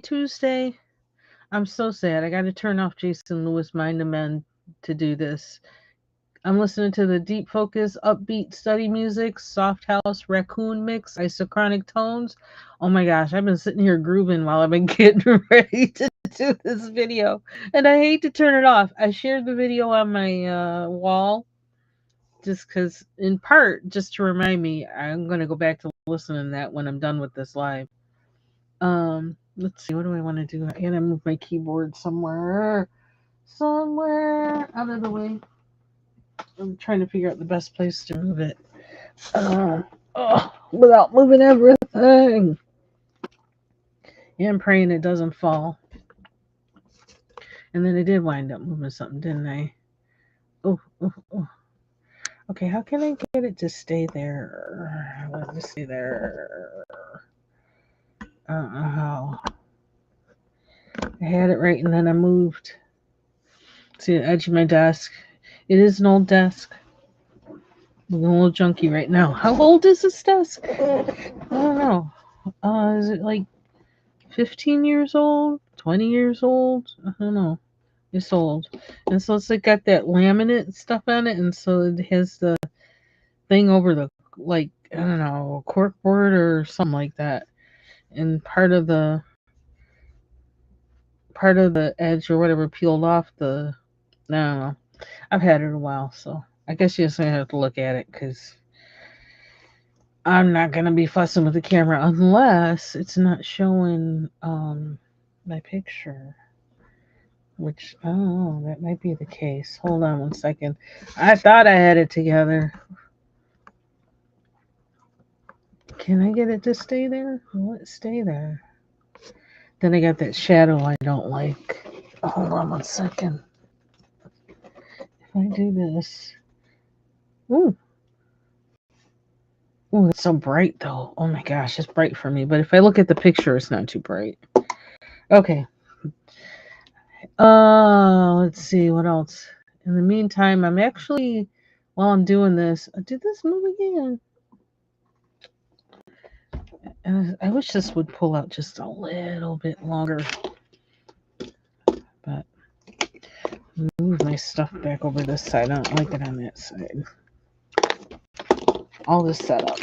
Tuesday. I'm so sad. I got to turn off Jason Lewis Mind the Men to do this. I'm listening to the deep focus, upbeat study music, soft house, raccoon mix, isochronic tones. Oh my gosh, I've been sitting here grooving while I've been getting ready to do this video. And I hate to turn it off. I shared the video on my wall just because, in part, just to remind me, I'm going to go back to listening to that when I'm done with this live. Let's see, what do I want to do? I gotta move my keyboard somewhere out of the way. I'm trying to figure out the best place to move it. Without moving everything. Yeah, I'm praying it doesn't fall. And then I did wind up moving something, didn't I? Oh. Okay, how can I get it to stay there? I want it to stay there. I don't know how. I had it right and then I moved to the edge of my desk. It is an old desk. I'm a little junky right now. How old is this desk? I don't know. Is it like 15 years old? 20 years old? I don't know. It's old. And so it's like got that laminate stuff on it, and so it has the thing over the, like, I don't know, cork board or something like that. And part of the edge or whatever peeled off the, I don't know. I've had it a while, so I guess you just have to look at it because I'm not gonna be fussing with the camera unless it's not showing my picture. Which, I don't know, that might be the case. Hold on one second. I thought I had it together. Can I get it to stay there? Will it stay there? Then I got that shadow I don't like. Hold on one second. If I do this. Ooh. Ooh, it's so bright though. Oh my gosh, it's bright for me. But if I look at the picture, it's not too bright. Okay. Let's see what else. In the meantime, I'm actually, while I'm doing this, did this move again? I wish this would pull out just a little bit longer. But move my stuff back over this side. I don't like it on that side. All this setup.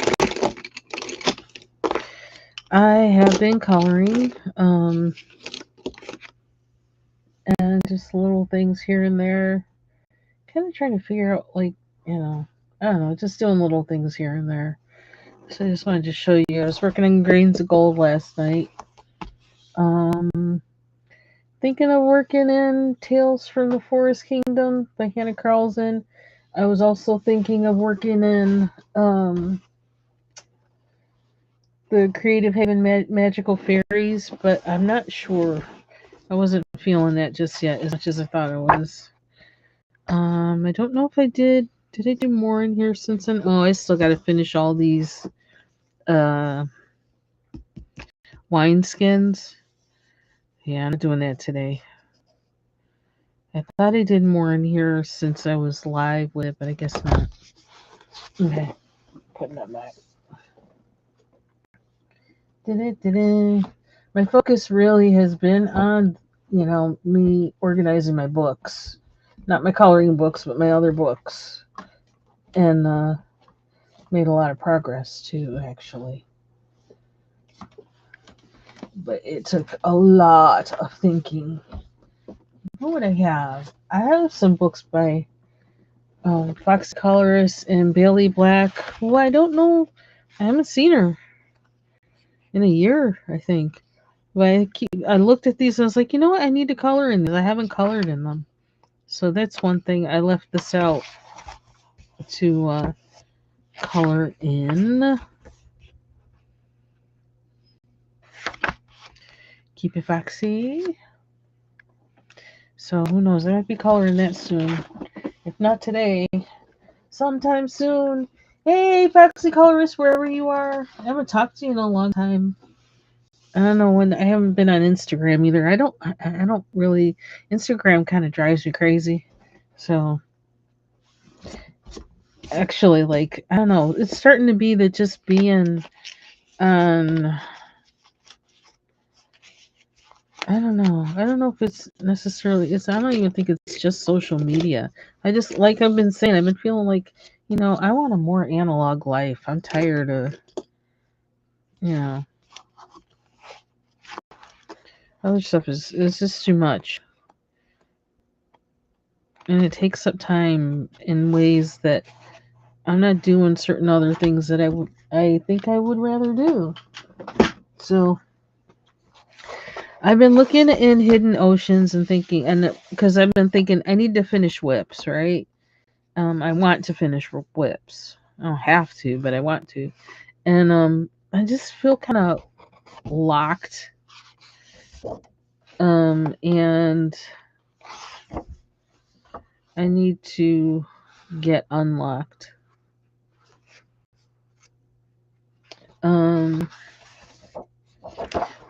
I have been coloring, and just little things here and there. Kind of trying to figure out, like, I don't know, just doing little things here and there. So I just wanted to show you. I was working on grains of gold last night. Thinking of working in Tales from the Forest Kingdom by Hanna Karlzon. I was also thinking of working in the Creative Haven Magical Fairies, but I'm not sure. I wasn't feeling that just yet as much as I thought I was. I don't know if I did. Did I do more in here since then? Oh, I still got to finish all these wine skins. Yeah, I'm not doing that today. I thought I did more in here since I was live with it, but I guess not. Okay, putting that back. My focus really has been on, me organizing my books. Not my coloring books, but my other books. And made a lot of progress too, actually. But it took a lot of thinking. What would I have? I have some books by Fox Colorist and Bailey Black, who I don't know. I haven't seen her in a year, I think. But I looked at these and I was like, you know what? I need to color in these. I haven't colored in them. So that's one thing. I left this out to color in. Keep it foxy. So who knows? I might be coloring that soon. If not today, sometime soon. Hey, Foxy Colorist, wherever you are. I haven't talked to you in a long time. I don't know when. I haven't been on Instagram either. I don't really. Instagram kind of drives me crazy. So actually, like, I don't know. It's starting to be that just being on I don't know. I don't know if it's necessarily it's I don't even think it's just social media. I just like I've been saying, I've been feeling like, I want a more analog life. I'm tired of, you know, other stuff is just too much. And it takes up time in ways that I'm not doing certain other things that I think I would rather do. So I've been looking in hidden oceans and thinking, and because I've been thinking I need to finish whips, right? I want to finish whips. I don't have to, but I want to. And I just feel kind of locked. And I need to get unlocked. Um,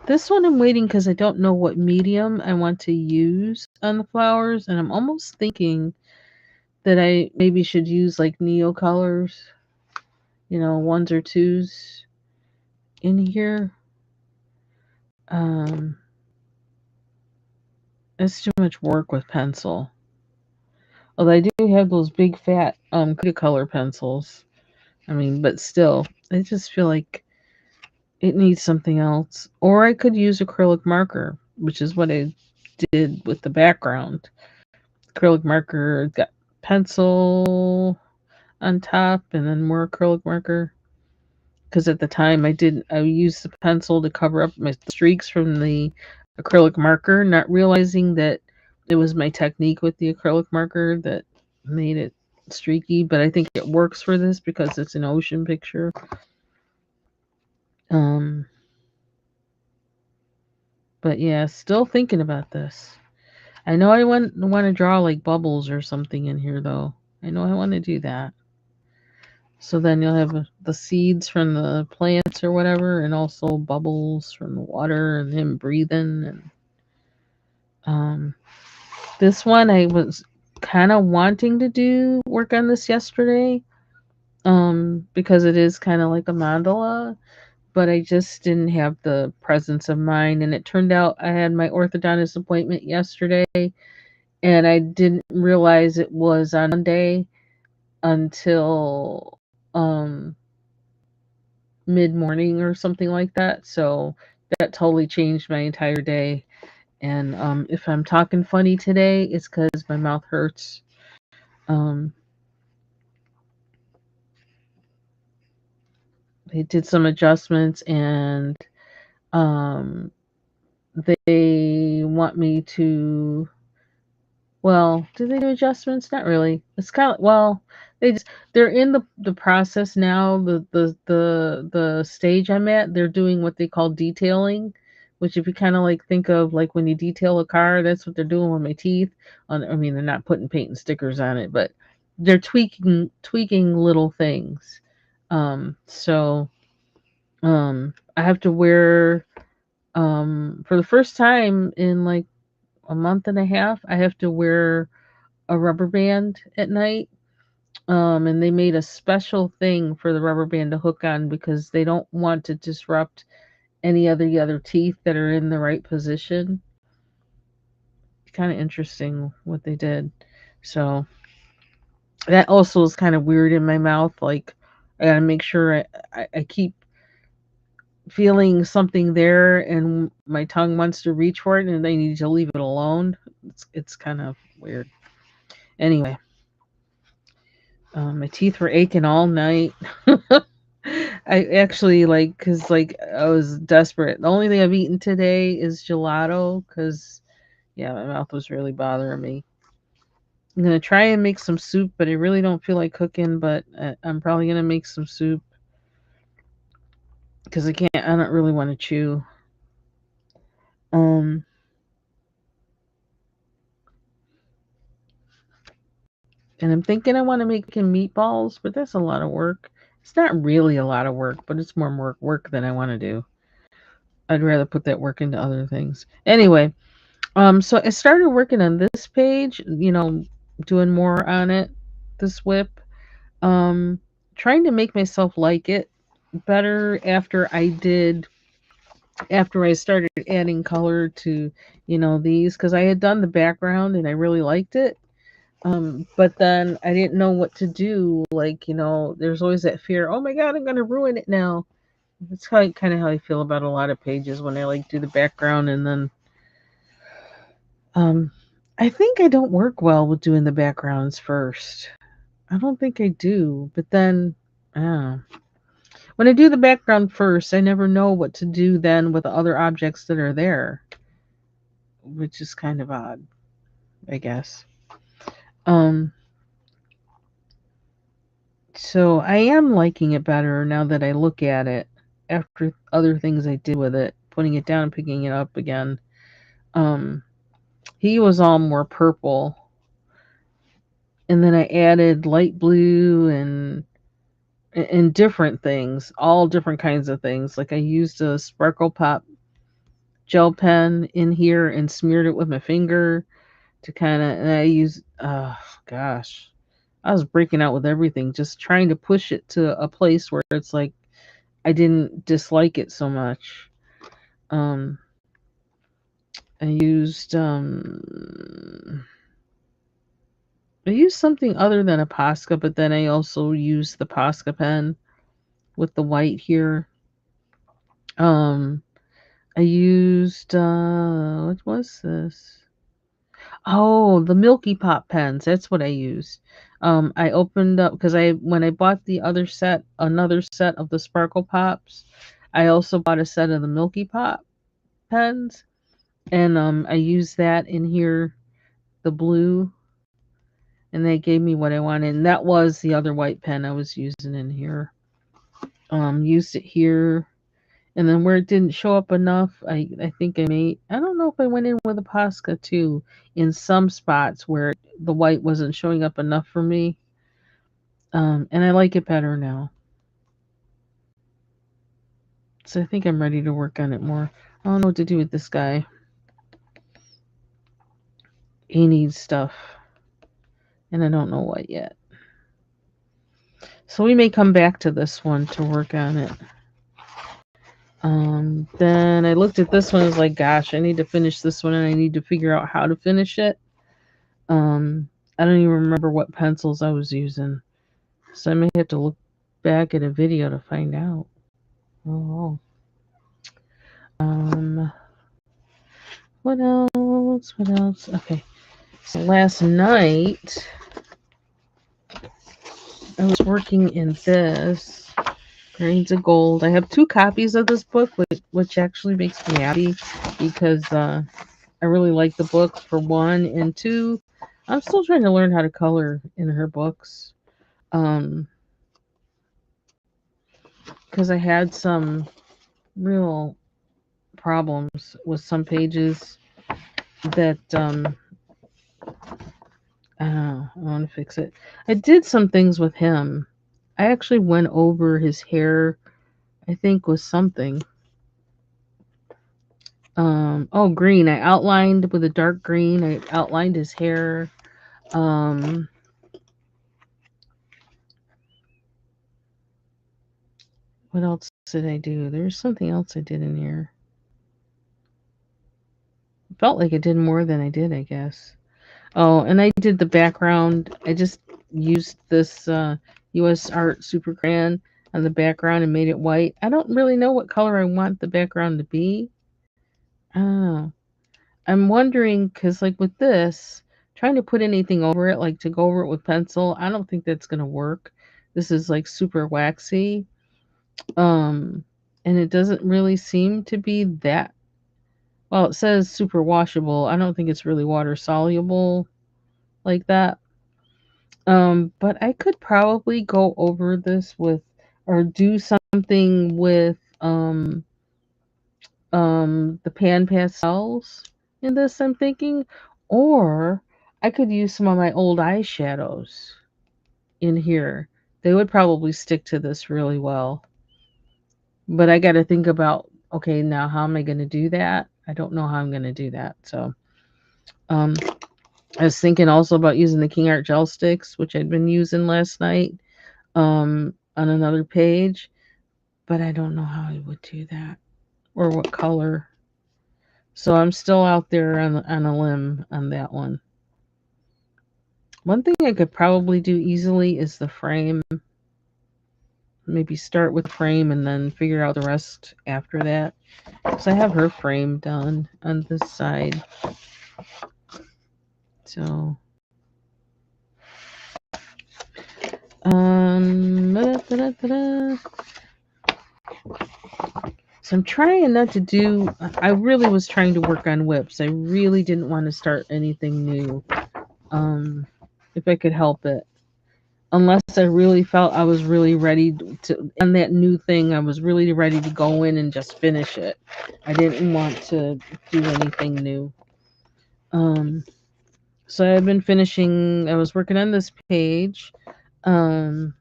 this one I'm waiting because I don't know what medium I want to use on the flowers, and I'm almost thinking that I maybe should use like Neo colors, ones or twos in here. Um, it's too much work with pencil. Although I do have those big fat color pencils. I mean, but still, I just feel like it needs something else. Or I could use acrylic marker, which is what I did with the background. Acrylic marker, got pencil on top and then more acrylic marker. Because at the time I used the pencil to cover up my streaks from the acrylic marker, not realizing that it was my technique with the acrylic marker that made it streaky. But I think it works for this because it's an ocean picture. Um, but yeah, still thinking about this. I know I want to draw like bubbles or something in here though. I know I want to do that. So then you'll have the seeds from the plants or whatever, and also bubbles from the water and him breathing. And um, this one I was kind of wanting to do work on this yesterday, because it is kind of like a mandala, but I just didn't have the presence of mind. And it turned out I had my orthodontist appointment yesterday, and I didn't realize it was on Monday until mid morning or something like that. So that totally changed my entire day. And if I'm talking funny today, it's because my mouth hurts. Um, they did some adjustments, and um, they want me to. Well, do they do adjustments? Not really. It's kind of well, they're in the process now. The stage I'm at, they're doing what they call detailing, which if you kind of like think of like when you detail a car, that's what they're doing with my teeth. I mean, they're not putting paint and stickers on it, but they're tweaking little things. So I have to wear for the first time in like a month and a half, I have to wear a rubber band at night. And they made a special thing for the rubber band to hook on because they don't want to disrupt any of the other teeth that are in the right position. Kind of interesting what they did. So that also is kind of weird in my mouth. Like I gotta make sure I keep feeling something there, and my tongue wants to reach for it, and I need to leave it alone. It's kind of weird. Anyway, my teeth were aching all night. I actually like because like I was desperate. The only thing I've eaten today is gelato because yeah, my mouth was really bothering me. I'm gonna try and make some soup, but I really don't feel like cooking. But I'm probably gonna make some soup because I can't. I don't really want to chew. Um, and I'm thinking I want to make meatballs, but that's a lot of work. It's not really a lot of work, but it's more work than I want to do. I'd rather put that work into other things. Anyway, so I started working on this page, doing more on it, this whip. Um, trying to make myself like it better after I did after I started adding color to, these, because I had done the background and I really liked it. But then I didn't know what to do. Like, there's always that fear, oh my God, I'm going to ruin it now. That's kind of how I feel about a lot of pages when I like do the background and then, um, I think I don't work well with doing the backgrounds first. I don't think I do, but then, uh, when I do the background first, I never know what to do then with the other objects that are there, which is kind of odd, I guess. Um, so I am liking it better now that I look at it after other things I did with it, putting it down and picking it up again. Um, he was all more purple, and then I added light blue and different things, all different kinds of things. Like I used a Sparkle Pop gel pen in here and smeared it with my finger to kind of, and I used, gosh, I was breaking out with everything, just trying to push it to a place where it's like I didn't dislike it so much. Um, I used I used something other than a Posca, but then I also used the Posca pen with the white here. Um, I used what was this? Oh, the Milky Pop pens. That's what I used. I opened up because I when I bought the another set of the Sparkle Pops, I also bought a set of the Milky Pop pens, and I used that in here, the blue, and they gave me what I wanted. And that was the other white pen I was using in here. Used it here. And then where it didn't show up enough, I think I don't know if I went in with a Posca too, in some spots where the white wasn't showing up enough for me. And I like it better now. So I think I'm ready to work on it more. I don't know what to do with this guy. He needs stuff. And I don't know what yet. So we may come back to this one to work on it. Then I looked at this one, I was like, gosh, I need to finish this one and I need to figure out how to finish it. I don't even remember what pencils I was using. So I may have to look back at a video to find out. Oh. What else? What else? Okay. So last night I was working in this Grains of Gold. I have 2 copies of this book, which actually makes me happy because I really like the book for one, and two, I'm still trying to learn how to color in her books. Because I had some real problems with some pages that I want to fix it. I did some things with him. I actually went over his hair, I think was something. Oh, green. I outlined with a dark green. I outlined his hair. What else did I do? There's something else I did in here. Felt like I did more than I did, I guess. Oh, and I did the background. I just used this US Art Super Crayon on the background and made it white. I don't really know what color I want the background to be. Oh, I'm wondering because, like with this, trying to put anything over it, like to go over it with pencil, I don't think that's gonna work. This is like super waxy, and it doesn't really seem to be that. Well, it says super washable. I don't think it's really water soluble like that. But I could probably go over this with, or do something with the pan pastels in this, I'm thinking, or I could use some of my old eyeshadows in here. They would probably stick to this really well. But I got to think about, okay, now how am I going to do that? I don't know how I'm going to do that. So, um I was thinking also about using the King Art gel sticks, which I'd been using last night, on another page, but I don't know how I would do that. or what color. So I'm still out there on a limb on that one. One thing I could probably do easily is the frame. Maybe start with the frame and then figure out the rest after that. Because I have her frame done on this side. So, da-da-da-da-da. So I'm trying not to do. I really was trying to work on whips. I really didn't want to start anything new, if I could help it. Unless I really felt I was really ready to, on that new thing, I was really ready to go in and just finish it. I didn't want to do anything new. So I've been finishing. I was working on this page, um,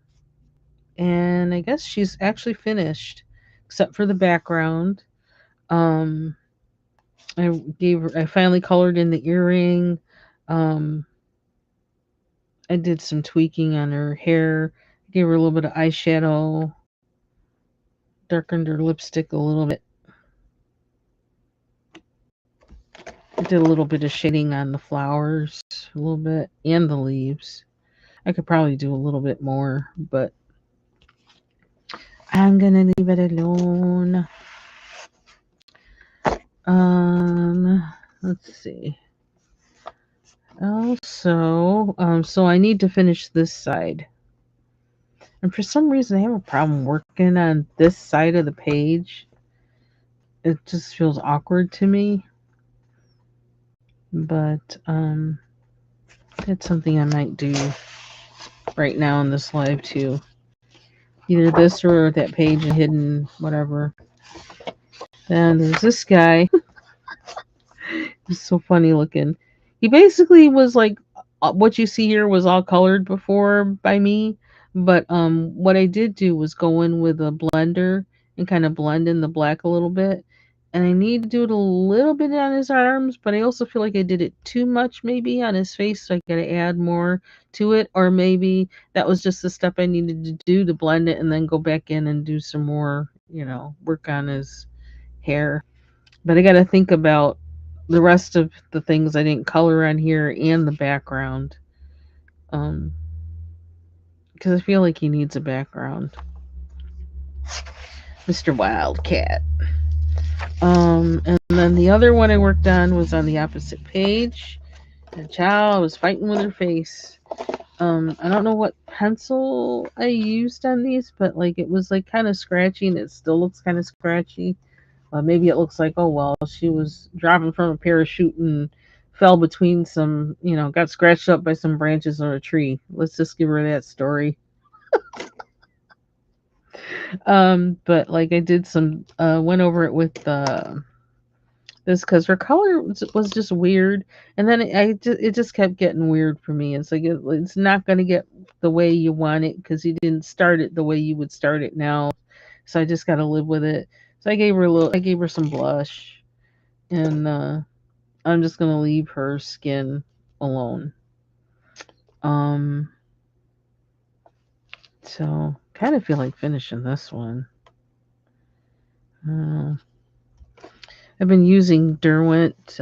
and I guess she's actually finished, except for the background. Um, I finally colored in the earring. Um, I did some tweaking on her hair. Gave her a little bit of eyeshadow, darkened her lipstick a little bit. I did a little bit of shading on the flowers, a little bit, and the leaves. I could probably do a little bit more, but I'm gonna leave it alone. Let's see. Also, so I need to finish this side. And for some reason, I have a problem working on this side of the page. It just feels awkward to me. But, it's something I might do right now in this live too. Either this or that page and hidden, whatever. Then there's this guy. He's so funny looking. He basically was like what you see here was all colored before by me, but what I did do was go in with a blender and kind of blend in the black a little bit. And I need to do it a little bit on his arms, but I also feel like I did it too much maybe on his face, so I got to add more to it, or maybe that was just the step I needed to do to blend it and then go back in and do some more, work on his hair. But I got to think about the rest of the things I didn't color on here and the background. Um, because I feel like he needs a background. Mr. Wildcat. And then the other one I worked on was on the opposite page. The child was fighting with her face. I don't know what pencil I used on these, but like it was like kind of scratchy, and it still looks kind of scratchy. Maybe it looks like, oh well, she was dropping from a parachute and fell between some, got scratched up by some branches on a tree. Let's just give her that story. But like I did some, went over it with this because her color was just weird, and then it just kept getting weird for me. It's like it's not going to get the way you want it because you didn't start it the way you would start it now. So I just got to live with it. So I gave her some blush, and I'm just gonna leave her skin alone. Um, so kind of feel like finishing this one. Uh, I've been using Derwent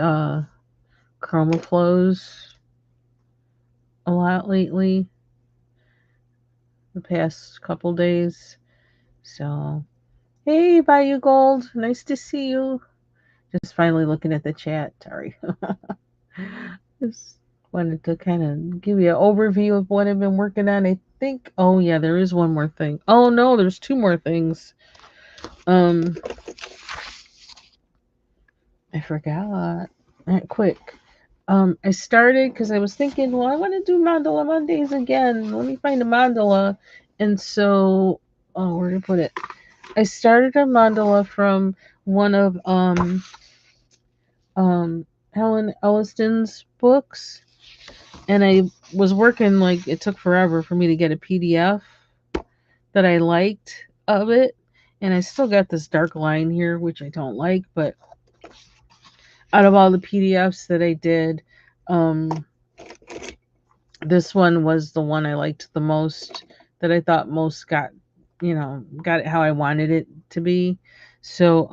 Chromaflows a lot lately, the past couple days. So, hey, Bayou Gold, nice to see you. Just finally looking at the chat. Sorry. Just wanted to kind of give you an overview of what I've been working on. I think, oh yeah, there is one more thing. Oh no, there's two more things. I forgot. Right, quick. I started because I was thinking, well, I want to do Mandala Mondays again. Let me find a mandala. And so, oh, where to put it? I started a mandala from one of Helen Elliston's books, and I was working like it took forever for me to get a PDF that I liked of it, and I still got this dark line here, which I don't like, but out of all the PDFs that I did, this one was the one I liked the most, that I thought most got it how I wanted it to be. So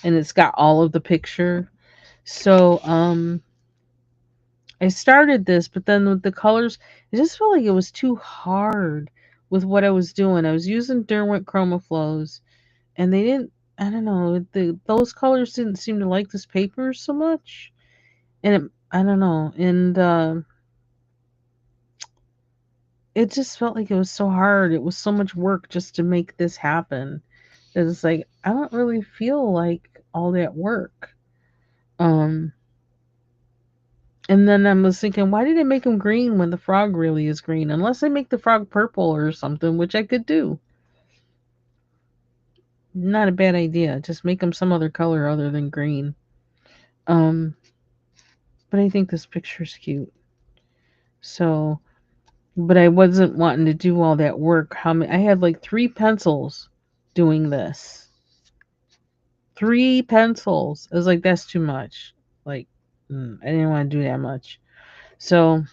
and it's got all of the picture. So I started this, but then with the colors, it just felt like it was too hard with what I was doing. I was using Derwent Chroma Flows, and they didn't. I don't know. Those colors didn't seem to like this paper so much, and I don't know. And it just felt like it was so hard. It was so much work just to make this happen. That it's like I don't really feel like all that work. Um, and then I was thinking, why did I make him green when the frog really is green? Unless I make the frog purple or something, which I could do. Not a bad idea. Just make him some other color other than green. Um, but I think this picture's cute. So, but I wasn't wanting to do all that work. How many? I had like 3 pencils doing this. 3 pencils. I was like, that's too much. Like, I didn't want to do that much. So,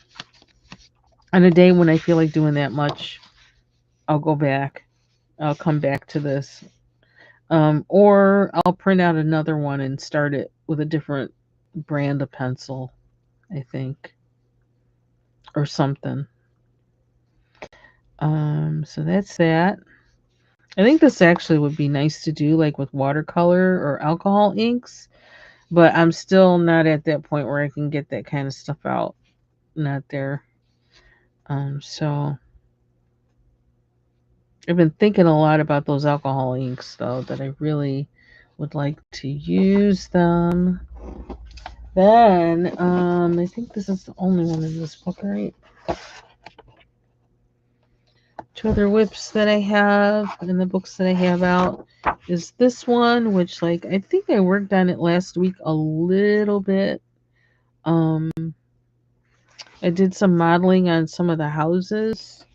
on a day when I feel like doing that much, I'll go back. I'll come back to this. Or I'll print out another one and start it with a different brand of pencil, I think, or something. So that's that. I think this actually would be nice to do like with watercolor or alcohol inks, but I'm still not at that point where I can get that kind of stuff out. Not there. So I've been thinking a lot about those alcohol inks though, that I really would like to use them. Then I think this is the only one in this book, right? 2 other whips that I have in the books that I have out is this one, which like I think I worked on it last week a little bit. Um, I did some modeling on some of the houses,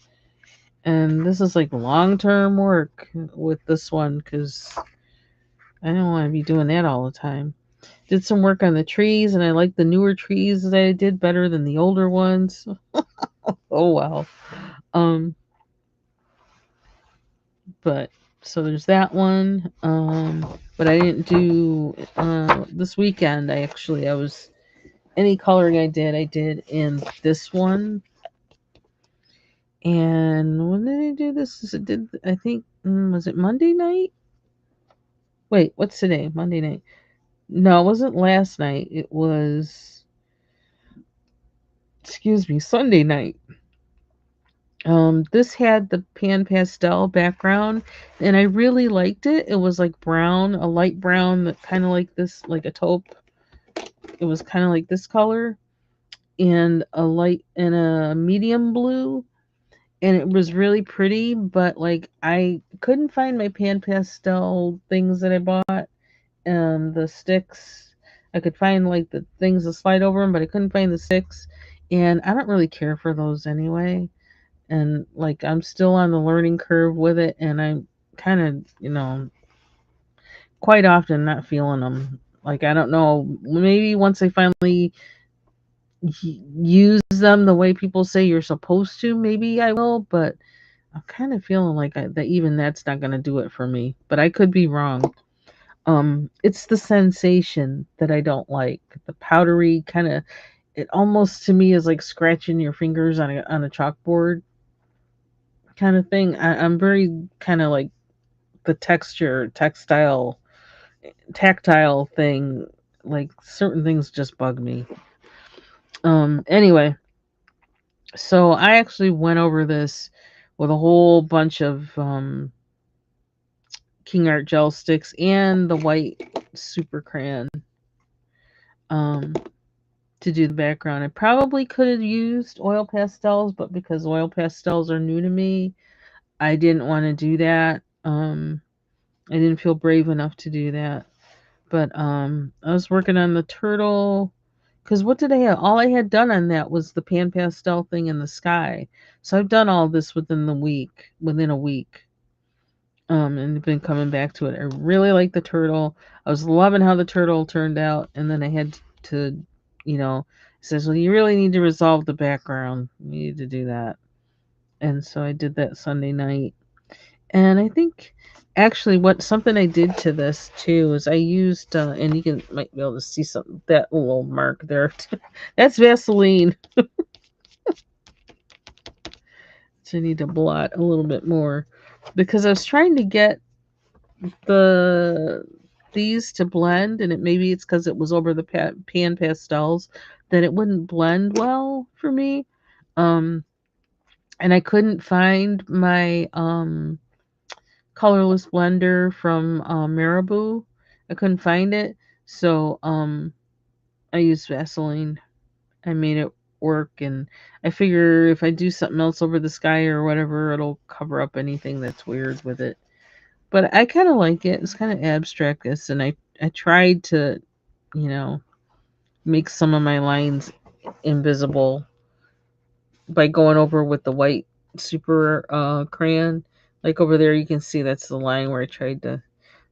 and this is like long-term work with this one because I don't want to be doing that all the time. Did some work on the trees, and I like the newer trees that I did better than the older ones. Oh wow. Um, but so there's that one. But I didn't do this weekend. I was any coloring I did in this one. And when did I do this? Did I think was it Monday night? Wait, what's today? Monday night. No, it wasn't last night. It was, excuse me, Sunday night. This had the pan pastel background, and I really liked it. It was like brown, a light brown, that kind of like this, like a taupe. It was kind of like this color, and a light and a medium blue, and it was really pretty. But like, I couldn't find my pan pastel things that I bought. The sticks, I could find like the things to slide over them, but I couldn't find the sticks, and I don't really care for those anyway. And like I'm still on the learning curve with it, and I'm kind of, quite often not feeling them. Like I don't know, maybe once I finally use them the way people say you're supposed to, maybe I will, but I'm kind of feeling like that even that's not going to do it for me, but I could be wrong. It's the sensation that I don't like. The powdery kind of, it almost to me is like scratching your fingers on a chalkboard kind of thing. I'm very kind of like the tactile thing. Like certain things just bug me. Anyway, so I actually went over this with a whole bunch of King Art gel sticks and the white super crayon um, to do the background. I probably could have used oil pastels, but because oil pastels are new to me, I didn't want to do that. I didn't feel brave enough to do that. But I was working on the turtle because what did I have? All I had done on that was the pan pastel thing in the sky. So I've done all this within a week. And been coming back to it. I really like the turtle. I was loving how the turtle turned out, and then I had to, it says, well, you really need to resolve the background. You need to do that. And so I did that Sunday night. And I think Actually, what something I did to this too is I used, and you can might be able to see something that little mark there. That's Vaseline. So I need to blot a little bit more because I was trying to get the these to blend, and it maybe it's because it was over the pan pastels that it wouldn't blend well for me. Um, and I couldn't find my colorless blender from Marabou. I couldn't find it, so I used Vaseline. I made it work, and I figure if I do something else over the sky or whatever, it'll cover up anything that's weird with it. But I kind of like it. It's kind of abstractist, and I tried to, you know, make some of my lines invisible by going over with the white super crayon. Like over there, you can see that's the line where I tried to.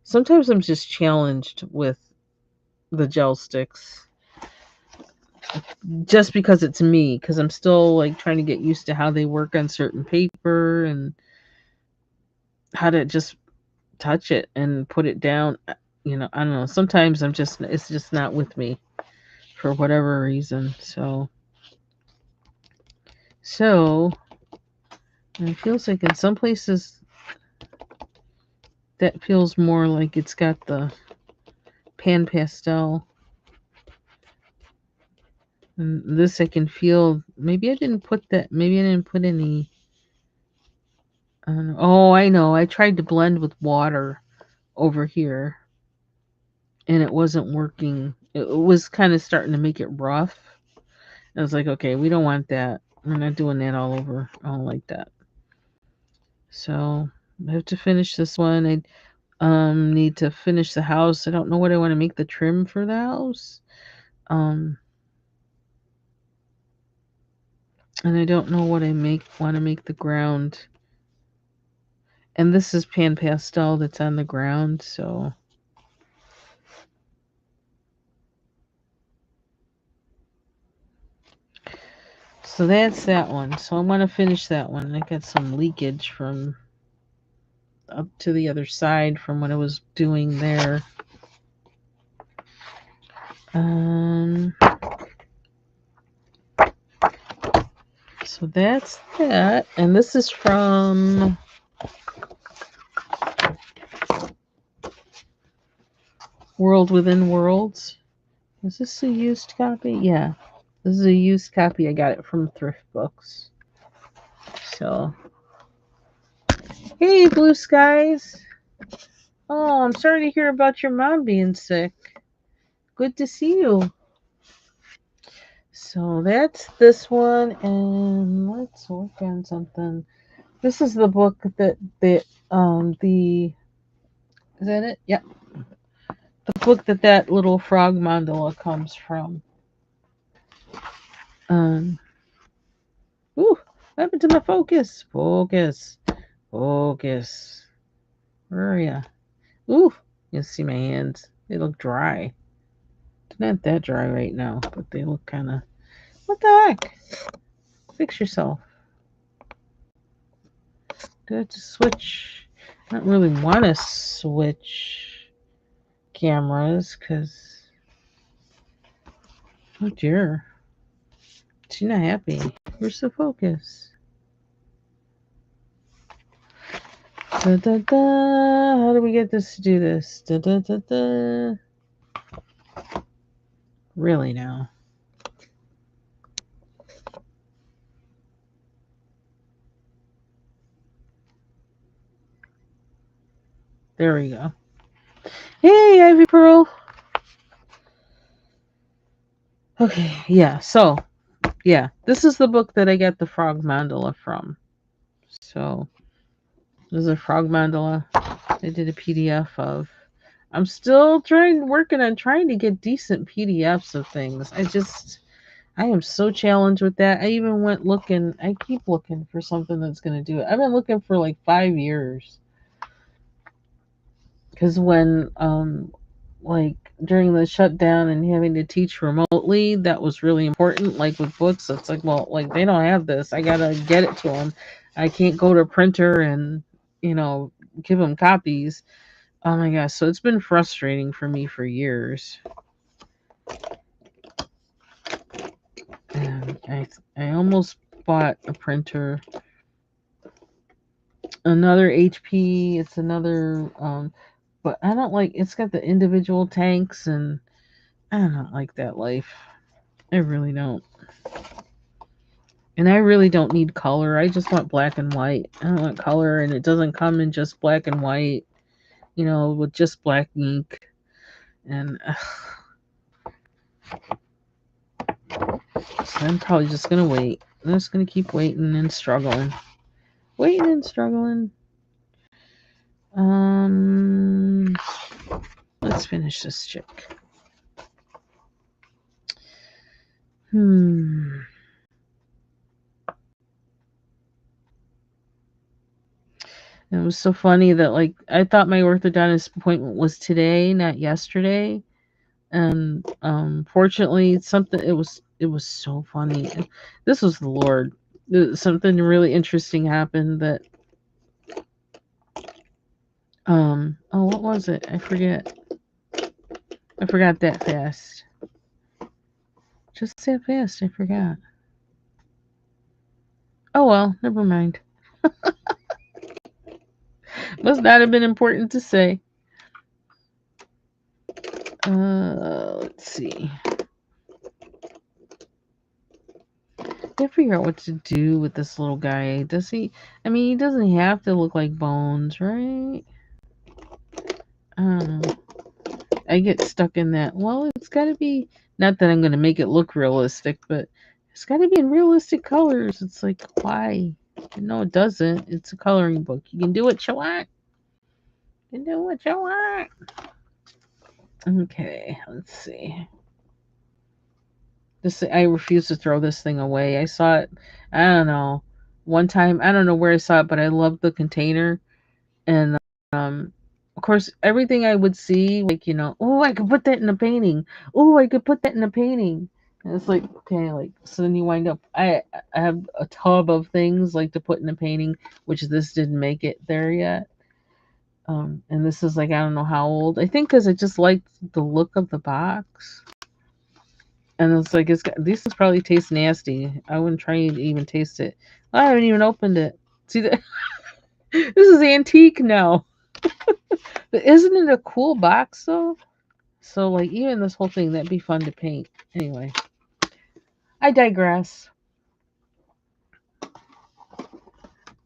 Sometimes I'm just challenged with the gel sticks just because it's me, because I'm still like trying to get used to how they work on certain paper and how to just touch it and put it down. I don't know. Sometimes it's just not with me for whatever reason. So it feels like in some places that feels more like it's got the pan pastel. And this I can feel. Maybe I didn't put that. Maybe I didn't put any. I don't know. Oh, I know. I tried to blend with water over here, and it wasn't working. It was kind of starting to make it rough. I was like, okay, we don't want that. We're not doing that all over. I don't like that. So I have to finish this one. I need to finish the house. I don't know what I want to make the trim for the house. Um and I don't know what I want to make the ground. And this is pan pastel that's on the ground, so that's that one. So I want to finish that one. I got some leakage from up to the other side from what I was doing there. Um so that's that. And this is from World Within Worlds. Is this a used copy? Yeah. This is a used copy. I got it from Thrift Books. So, hey, Blue Skies. Oh, I'm sorry to hear about your mom being sick. Good to see you. So that's this one, and let's work on something. This is the book the is that it? Yep. The book that little frog mandala comes from. Um. Ooh, what happened to my focus? Focus. Where are ya? Ooh, you see my hands. They look dry. They're not that dry right now, but they look kind of. What the heck? Fix yourself. Do I have to switch? I don't really want to switch cameras because. Oh dear. She's not happy. Where's the focus? Da, da, da. How do we get this to do this? Da, da, da, da. Really now? There we go. Hey, Ivy Pearl. Okay, yeah. So, yeah, this is the book that I got the frog mandala from. So, this is a frog mandala I did a PDF of. I'm still working on trying to get decent PDFs of things. I am so challenged with that. I even went looking, I keep looking for something that's going to do it. I've been looking for like 5 years. Because when, like during the shutdown and having to teach remotely, that was really important. Like with books, it's like, well, like they don't have this. I got to get it to them. I can't go to a printer and, give them copies. Oh my gosh, so it's been frustrating for me for years. And I almost bought a printer, another HP. It's another, but I don't like. It's got the individual tanks, and I don't like that life. I really don't. And I really don't need color. I just want black and white. I don't want color, and it doesn't come in just black and white. With just black ink. And so I'm probably just gonna wait. I'm just gonna keep waiting and struggling. Waiting and struggling. Let's finish this chick. It was so funny that like I thought my orthodontist appointment was today, not yesterday. And fortunately something it was so funny. This was the Lord. Something really interesting happened that oh, what was it? I forget. I forgot that fast. Just that fast, I forgot. Oh well, never mind. Must not have been important to say. Let's see. I figure out what to do with this little guy. Does he? I mean, he doesn't have to look like Bones, right? I don't know. I get stuck in that. Well, it's got to be. Not that I'm going to make it look realistic, but it's got to be in realistic colors. It's like, why? No, it doesn't. It's a coloring book. You can do what you want. You can do what you want. Okay, let's see. I refuse to throw this thing away. I saw it. I don't know. One time, I don't know where I saw it, but I loved the container. And of course, everything I would see, like oh, I could put that in a painting. Oh, I could put that in a painting. And it's like, okay, like so then you wind up. I have a tub of things like to put in a painting, which this didn't make it there yet. And this is like I don't know how old. I think because I just liked the look of the box. And it's like these things probably taste nasty. I wouldn't try to even taste it. I haven't even opened it. See that? This is antique now. But isn't it a cool box though? So like even this whole thing, that'd be fun to paint. Anyway, I digress.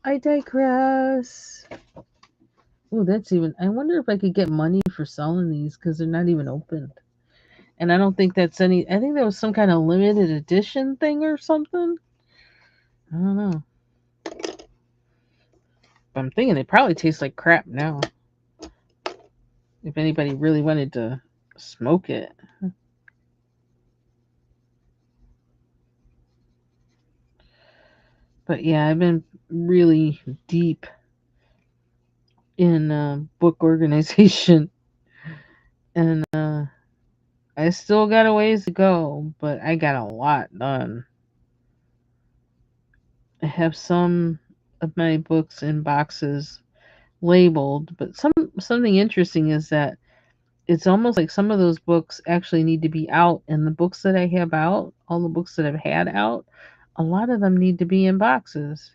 I digress. Oh, that's even. I wonder if I could get money for selling these because they're not even opened. And I don't think that's any. I think that was some kind of limited edition thing or something. I don't know. But I'm thinking they probably taste like crap now. If anybody really wanted to smoke it. But yeah, I've been really deep in book organization, and I still got a ways to go, but I got a lot done. I have some of my books in boxes labeled, but something interesting is that it's almost like some of those books actually need to be out, and the books that I have out, all the books that I've had out, a lot of them need to be in boxes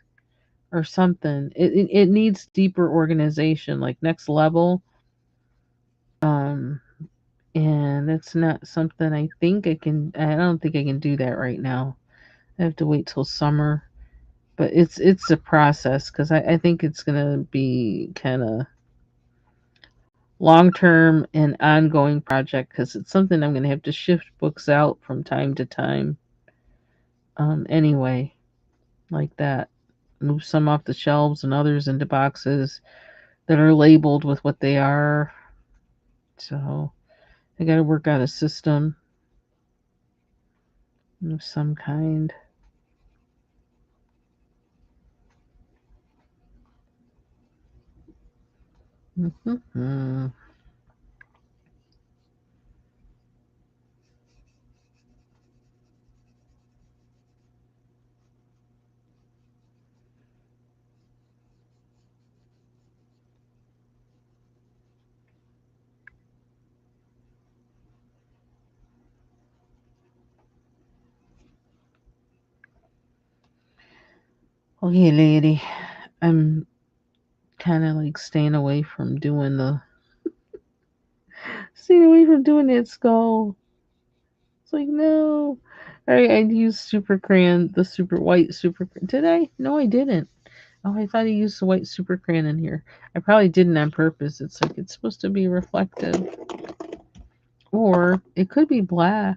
or something. It needs deeper organization, like next level. Um, and that's not something I think I can. I don't think I can do that right now. I have to wait till summer, but it's a process because I think it's gonna be kind of long term and ongoing project because it's something I'm gonna have to shift books out from time to time. Anyway, like that, move some off the shelves and others into boxes that are labeled with what they are. So I got to work out a system of some kind. Mm-hmm. Okay, lady. I'm kind of like staying away from doing that skull. It's like, no. I used super crayon, the super white super. Did I? No, I didn't. Oh, I thought I used the white super crayon in here. I probably didn't on purpose. It's like it's supposed to be reflective. Or it could be black.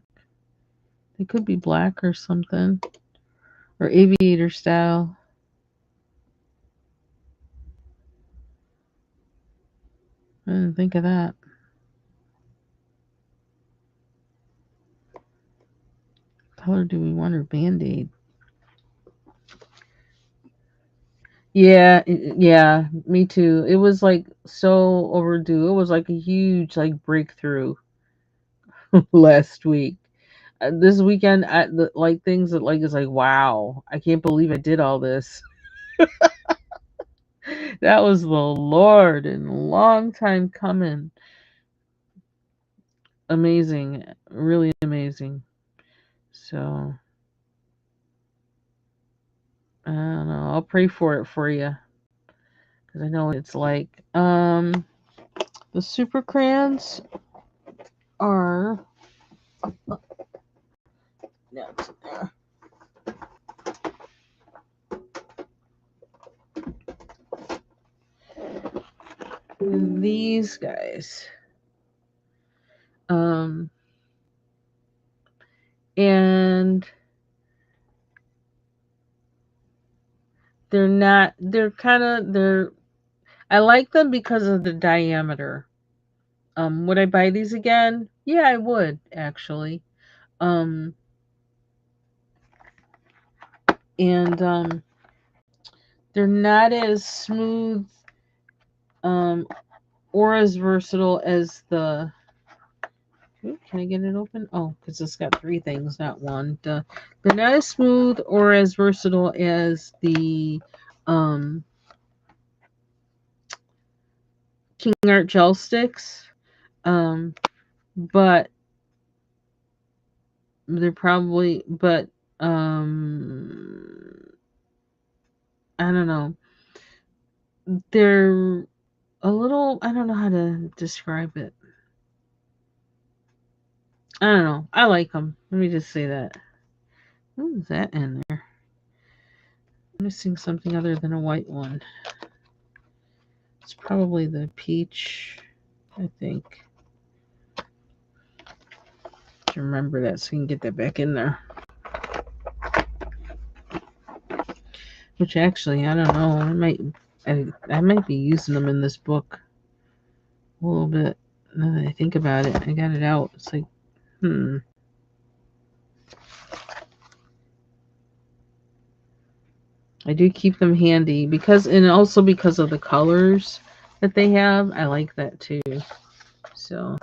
It could be black or something. Or aviator style. I didn't think of that. Color do we want or band-aid? Yeah, me too. It was like so overdue. It was like a huge like breakthrough last week. This weekend, like things that like is like wow, I can't believe I did all this. That was the Lord and long time coming. Amazing, really amazing. So I don't know. I'll pray for it for you because I know what it's like. The super crayons are no, it's there. These guys. Um, and they're not. They're kind of. They're. I like them because of the diameter. Would I buy these again? Yeah, I would actually. Um, and they're not as smooth or as versatile as the. Ooh, can I get it open? Oh, because it's got three things, not one. Duh. They're not as smooth or as versatile as the King Art gel sticks. Um, but they're probably, but um, I don't know. They're a little. I don't know how to describe it. I don't know. I like them. Let me just say that. What is that in there? I'm missing something other than a white one. It's probably the peach, I think. To remember that so you can get that back in there. Which actually, I don't know. I might be using them in this book a little bit. Now that I think about it, I got it out. It's like, I do keep them handy and also because of the colors that they have. I like that too. So,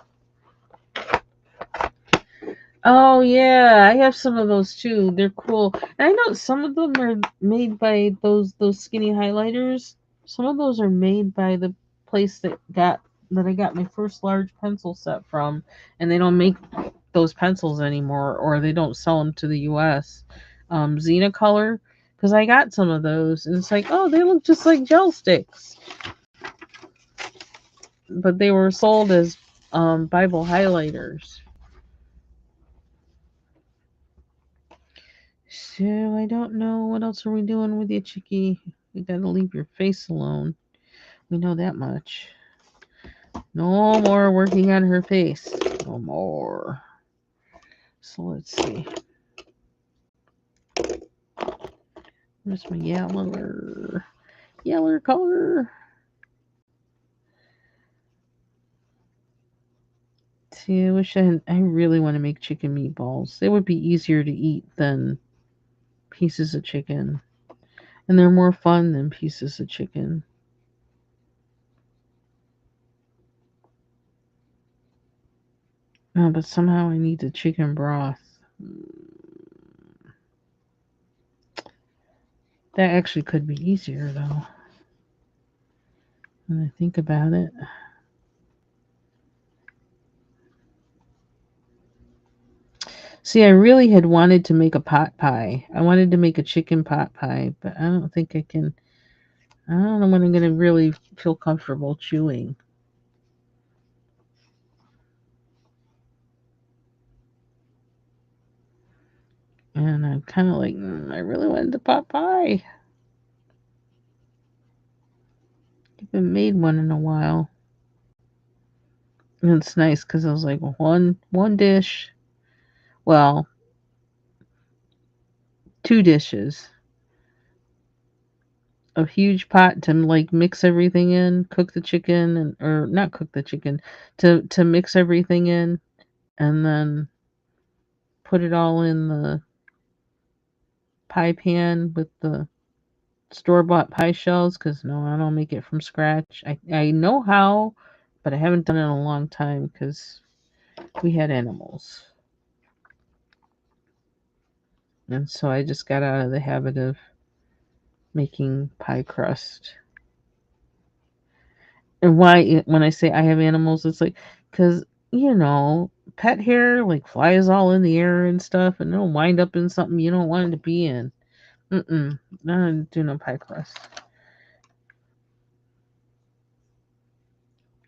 oh yeah, I have some of those too. They're cool. And I know some of them are made by those skinny highlighters. Some of those are made by the place that I got my first large pencil set from, and they don't make those pencils anymore, or they don't sell them to the U.S. Xena Color, because I got some of those, and it's like, oh, they look just like gel sticks, but they were sold as Bible highlighters. So I don't know what else are we doing with you, Chicky. We gotta leave your face alone. We know that much. No more working on her face. No more. So let's see. Where's my yeller color? See, I really want to make chicken meatballs. They would be easier to eat than pieces of chicken. And they're more fun than pieces of chicken. Oh, but somehow I need the chicken broth. That actually could be easier, though, when I think about it. See, I really had wanted to make a pot pie. I wanted to make a chicken pot pie, but I don't think I can. I don't know when I'm going to really feel comfortable chewing. And I'm kind of like, I really wanted the pot pie. I haven't made one in a while. And it's nice because I was like, one dish. Well, two dishes. A huge pot to like mix everything in, cook the chicken and or not cook the chicken, to mix everything in and then put it all in the pie pan with the store-bought pie shells cuz no, I don't make it from scratch. I know how, but I haven't done it in a long time cuz we had animals. And so I just got out of the habit of making pie crust. And why, when I say I have animals, it's like, because, pet hair, like, flies all in the air and stuff, and it'll wind up in something you don't want it to be in. Mm-mm. No, do no pie crust.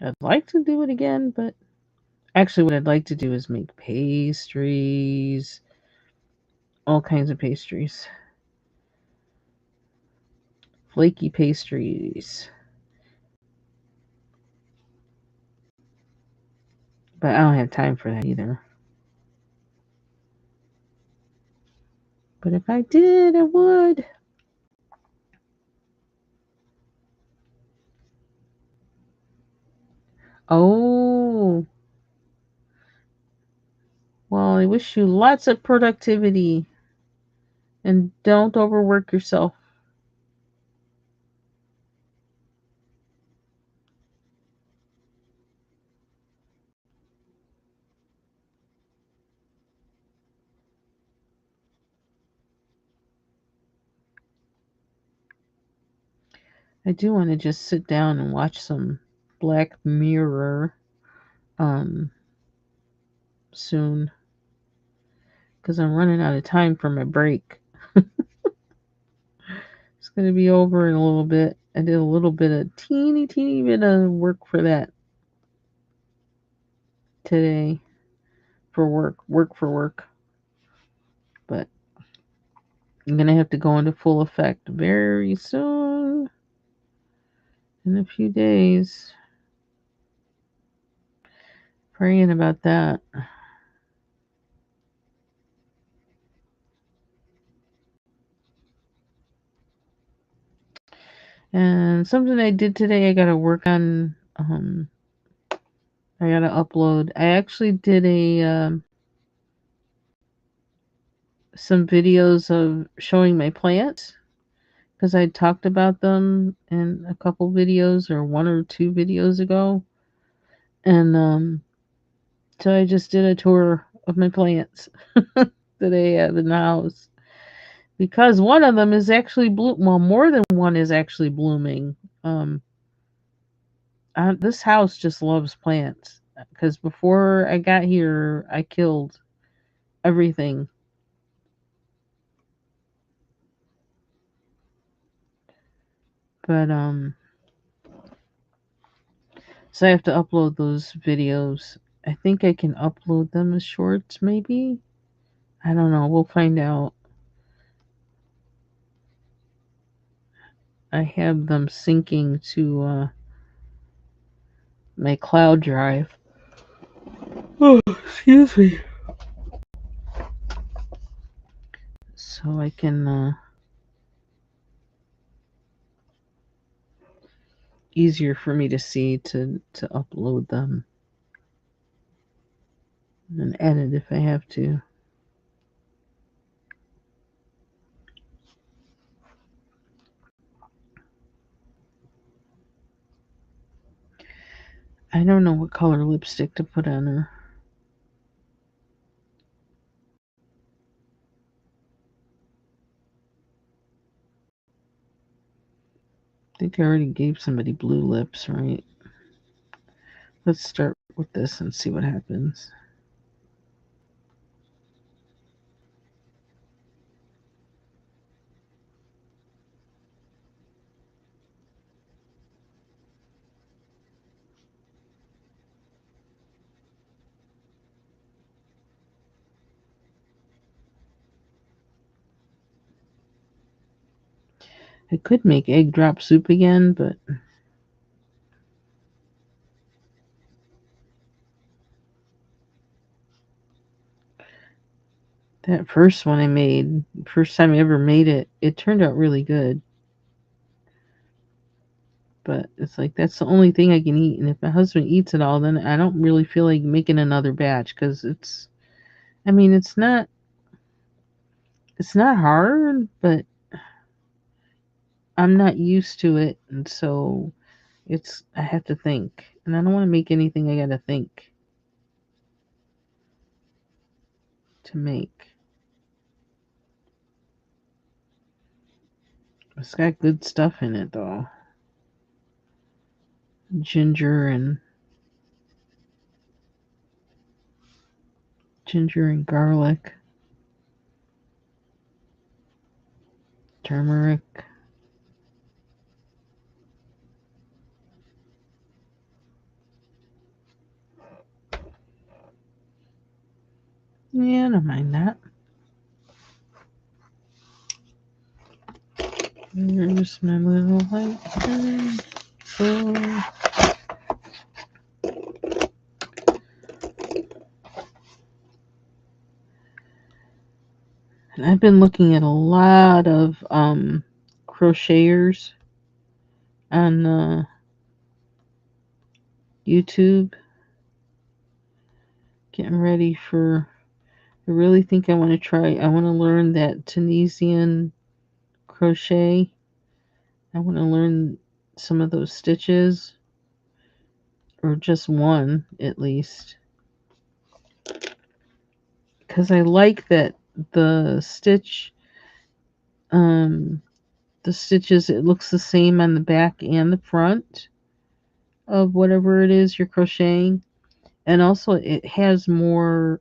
I'd like to do it again, but actually what I'd like to do is make pastries, all kinds of pastries. Flaky pastries. But I don't have time for that either. But if I did, I would. Oh, well, I wish you lots of productivity and don't overwork yourself. I do want to just sit down and watch some Black Mirror um soon because I'm running out of time for my break. It's going to be over in a little bit. I did a little bit of teeny bit of work for that today for work for work. But I'm going to have to go into full effect very soon in a few days. Praying about that. And something I did today, I got to work on. I got to upload. I actually did some videos of showing my plants because I talked about them in a couple videos or one or two videos ago. And so I just did a tour of my plants that I have in the house because one of them is actually well, more than one is actually blooming. Um, this house just loves plants because before I got here, I killed everything. But so I have to upload those videos. I think I can upload them as shorts, maybe. I don't know. We'll find out. I have them syncing to my cloud drive. Oh, excuse me. So I can easier for me to see to upload them and edit if I have to. I don't know what color lipstick to put on her. I think I already gave somebody blue lips, right? Let's start with this and see what happens. I could make egg drop soup again, but that first one I made, first time I ever made it, it turned out really good. But it's like that's the only thing I can eat, and if my husband eats it all, then I don't really feel like making another batch because it's. I mean, it's not hard, but I'm not used to it, and so I have to think, and I don't want to make anything I gotta think to make. It's got good stuff in it though, ginger and garlic, turmeric. Yeah, I don't mind that. Here's my little white pencil. And I've been looking at a lot of crocheters on YouTube, getting ready for. I really think I want to try. I want to learn that Tunisian crochet. I want to learn some of those stitches, or just one at least, because I like that the stitch, um, the stitches. It looks the same on the back and the front of whatever it is you're crocheting, and also it has more.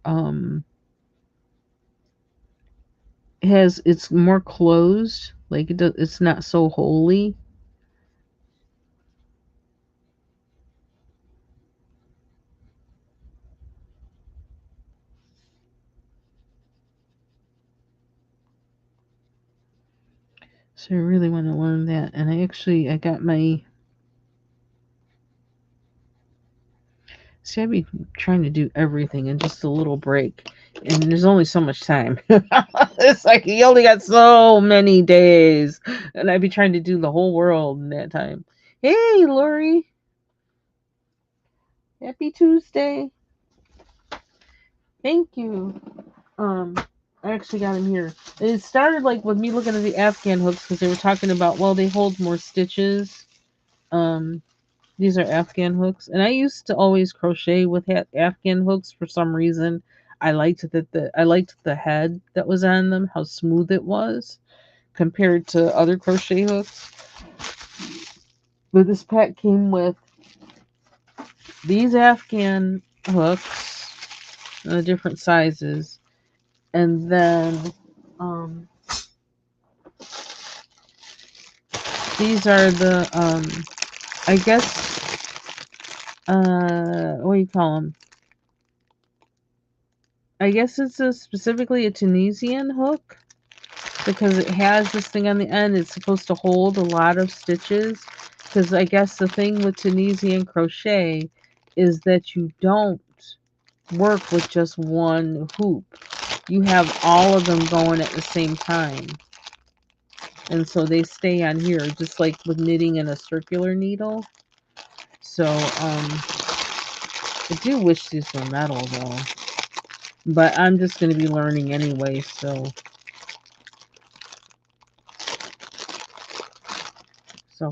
It's more closed. Like it's not so holy. So I really want to learn that. And I got my. See, I be trying to do everything in just a little break, and there's only so much time. It's like you only got so many days, and I be trying to do the whole world in that time. Hey, Lori, happy Tuesday! Thank you. Um, I actually got him here. It started like with me looking at the Afghan hooks because they were talking about they hold more stitches. Um, These are Afghan hooks, and I used to always crochet with Afghan hooks for some reason. I liked the head that was on them, how smooth it was compared to other crochet hooks. But this pack came with these Afghan hooks, different sizes, and then these are the I guess what do you call them? I guess it's specifically a Tunisian hook because it has this thing on the end. It's supposed to hold a lot of stitches. Because I guess the thing with Tunisian crochet is that you don't work with just one hoop. You have all of them going at the same time. And so they stay on here, just like with knitting in a circular needle. So, I do wish these were metal though. But I'm just going to be learning anyway, so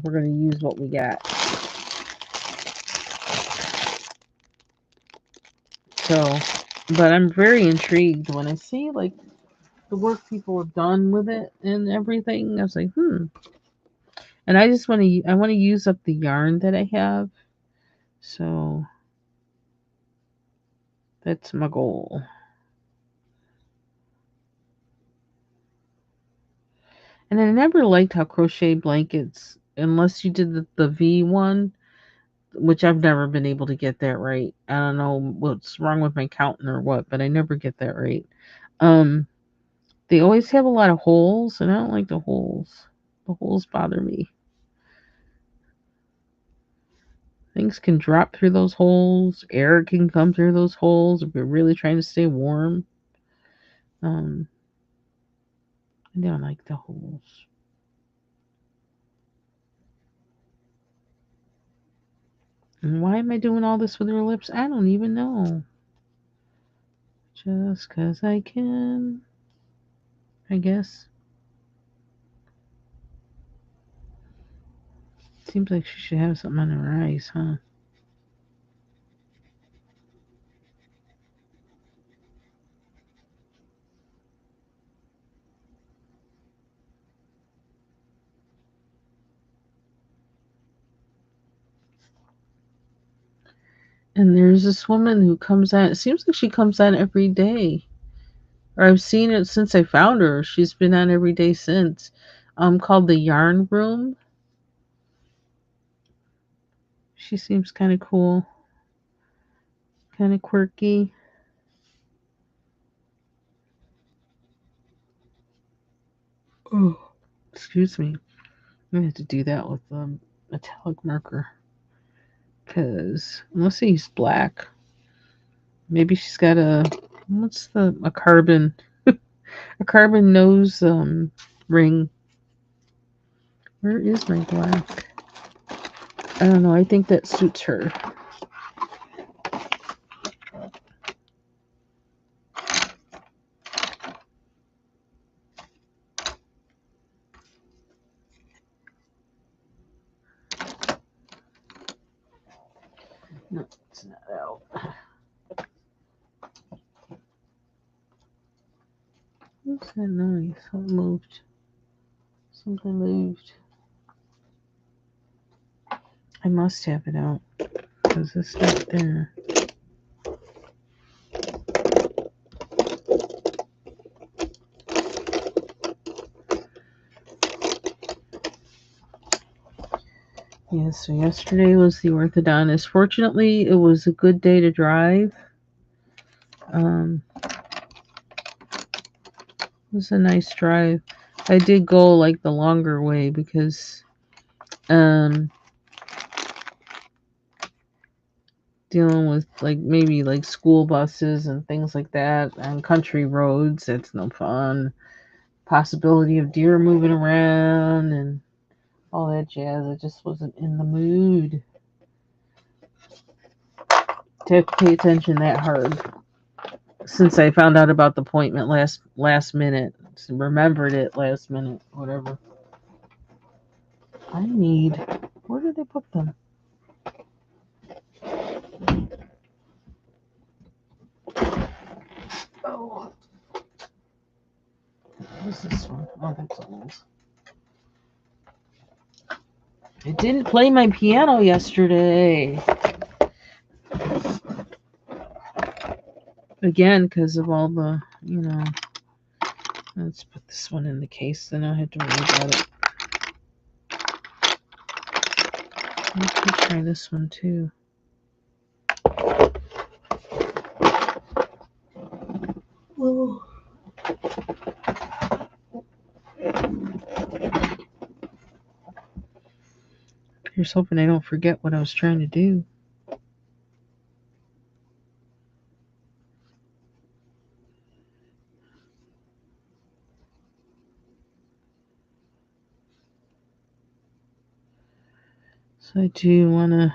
we're going to use what we got. So, but I'm very intrigued when I see like the work people have done with it and everything. I was like, and I want to use up the yarn that I have. So that's my goal. And I never liked how crochet blankets, unless you did the V one, which I've never been able to get that right. I don't know what's wrong with my counting or what, but I never get that right. Um, they always have a lot of holes, and I don't like the holes. The holes bother me. Things can drop through those holes. Air can come through those holes if you're really trying to stay warm. I don't like the holes. And why am I doing all this with her lips? I don't even know. Just 'cause I can, I guess. Seems like she should have something on her eyes, huh? And there's this woman who comes on. It seems like she comes on every day. Or I've seen it since I found her. She's been on every day since. Called the Yarn Room. She seems kind of cool, kind of quirky. Oh, excuse me. I'm gonna have to do that with metallic marker. Cause unless he's black, maybe she's got a carbon a carbon nose ring. Where is my black? I don't know. I think that suits her. No, it's not out. What's that noise? Something moved. Something moved. I must have it out because it's not there. Yeah, so yesterday was the orthodontist. Fortunately, it was a good day to drive. It was a nice drive. I did go like the longer way because dealing with like maybe like school buses and things like that on country roads, it's no fun. Possibility of deer moving around and all that jazz. I just wasn't in the mood to pay attention that hard. Since I found out about the appointment last minute, remembered it last minute, whatever. Where did they put them? Oh, what's this one? Oh, that's old. I didn't play my piano yesterday. Again, because of all the, let's put this one in the case, then I don't have to worry about it. Let's try this one too. Oh. Here's hoping I don't forget what I was trying to do. So I do want to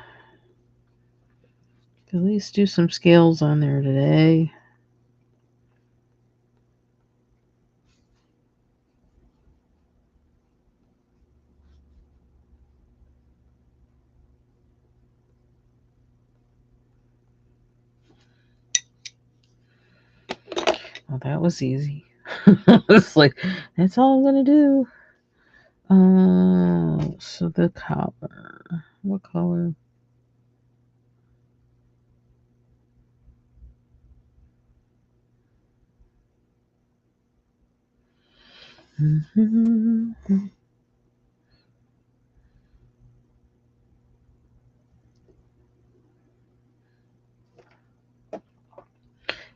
at least do some scales on there today. Well, that was easy. It's like, that's all I'm going to do. So the color. What color?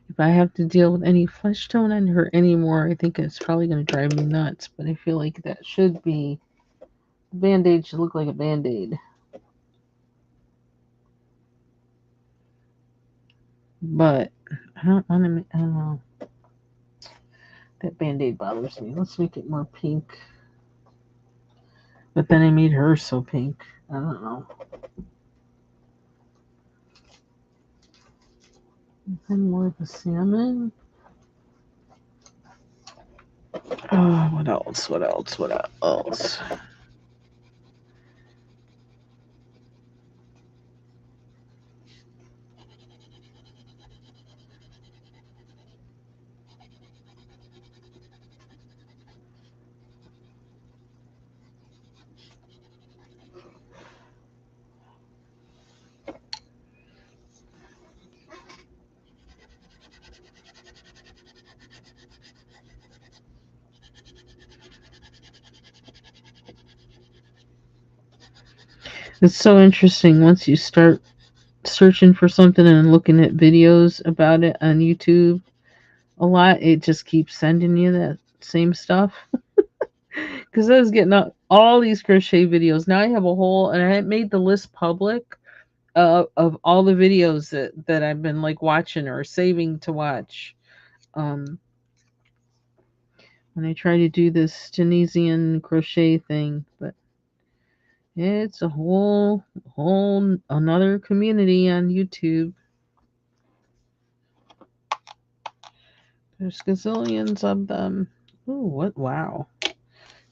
If I have to deal with any flesh tone on her anymore, I think it's probably going to drive me nuts. But I feel like that should be Band-Aid should look like a Band-Aid. But I don't want to. I don't know. That Band-Aid bothers me. Let's make it more pink. But then I made her so pink. I don't know. And more of a salmon. Oh, what else? What else? What else? It's so interesting once you start searching for something and looking at videos about it on YouTube a lot, it just keeps sending you that same stuff. Because I was getting all these crochet videos. Now I have a whole, and I made the list public of all the videos that I've been like watching or saving to watch. Um, when I try to do this Tunisian crochet thing, but it's a whole another community on YouTube. There's gazillions of them. Ooh, what? Wow.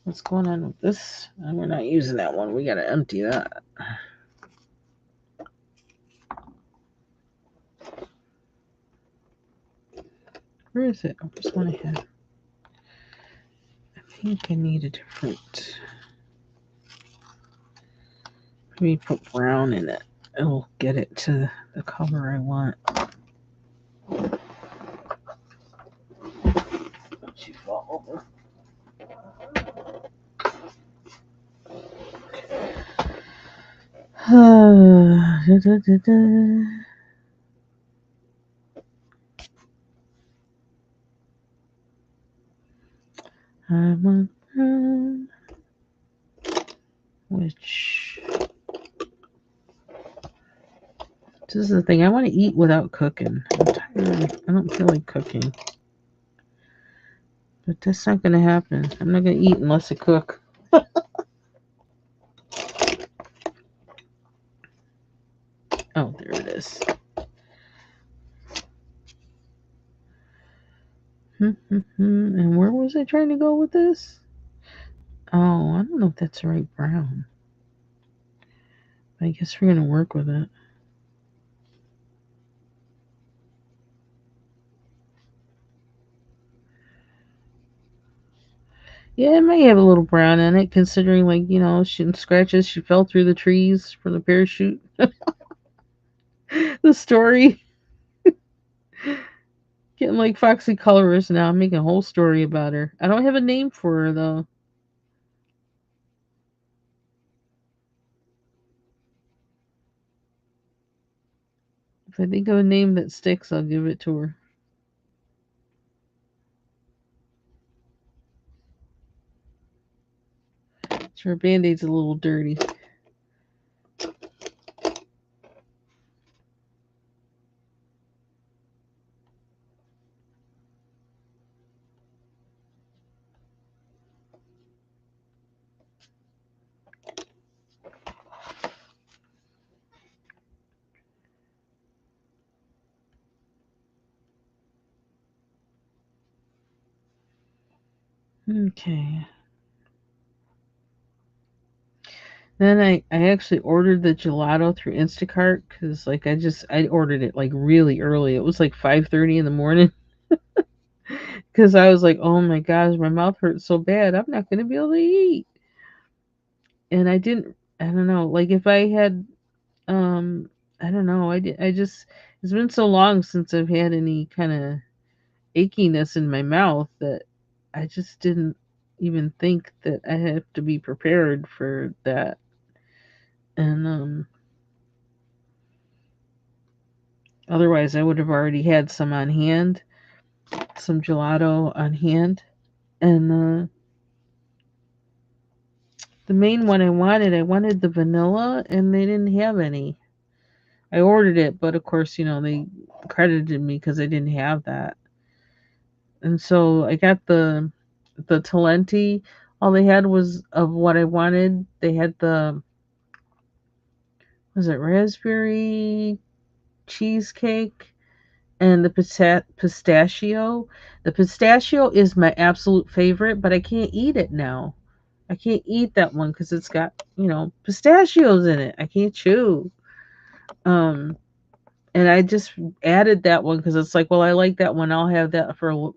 What's going on with this? We're not using that one. We gotta empty that. Where is it? Where's one I had? I think I need a different. Maybe put brown in it. It'll get it to the color I want. Don't you fall over. Da, da, da, da. I want brown. Which this is the thing. I want to eat without cooking. I'm tired. I don't feel like cooking. But that's not going to happen. I'm not going to eat unless I cook. Oh, there it is. And where was I trying to go with this? Oh, I don't know if that's the right brown. I guess we're going to work with it. Yeah, it may have a little brown in it, considering, like, she scratches. She fell through the trees from the parachute. The story. Getting like Foxy Colorist now. I'm making a whole story about her. I don't have a name for her, though. If I think of a name that sticks, I'll give it to her. Her Band-Aid's a little dirty. Okay. Then I actually ordered the gelato through Instacart because like I ordered it like really early. It was like 5:30 in the morning because I was like, oh my gosh, my mouth hurts so bad. I'm not gonna be able to eat. And I didn't. I don't know. Like if I had, I don't know. I just. It's been so long since I've had any kind of achiness in my mouth that I just didn't even think that I have to be prepared for that. And otherwise I would have already had some on hand, some gelato on hand. And The main one I wanted the vanilla, and they didn't have any. I ordered it, but of course, they credited me because I didn't have that. And so I got the Talenti. All they had was of what I wanted. They had the was it raspberry cheesecake and the pistachio. The pistachio is my absolute favorite, but I can't eat it now. I can't eat that one because it's got pistachios in it. I can't chew. Um, and I just added that one because it's like, well, I like that one. I'll have that for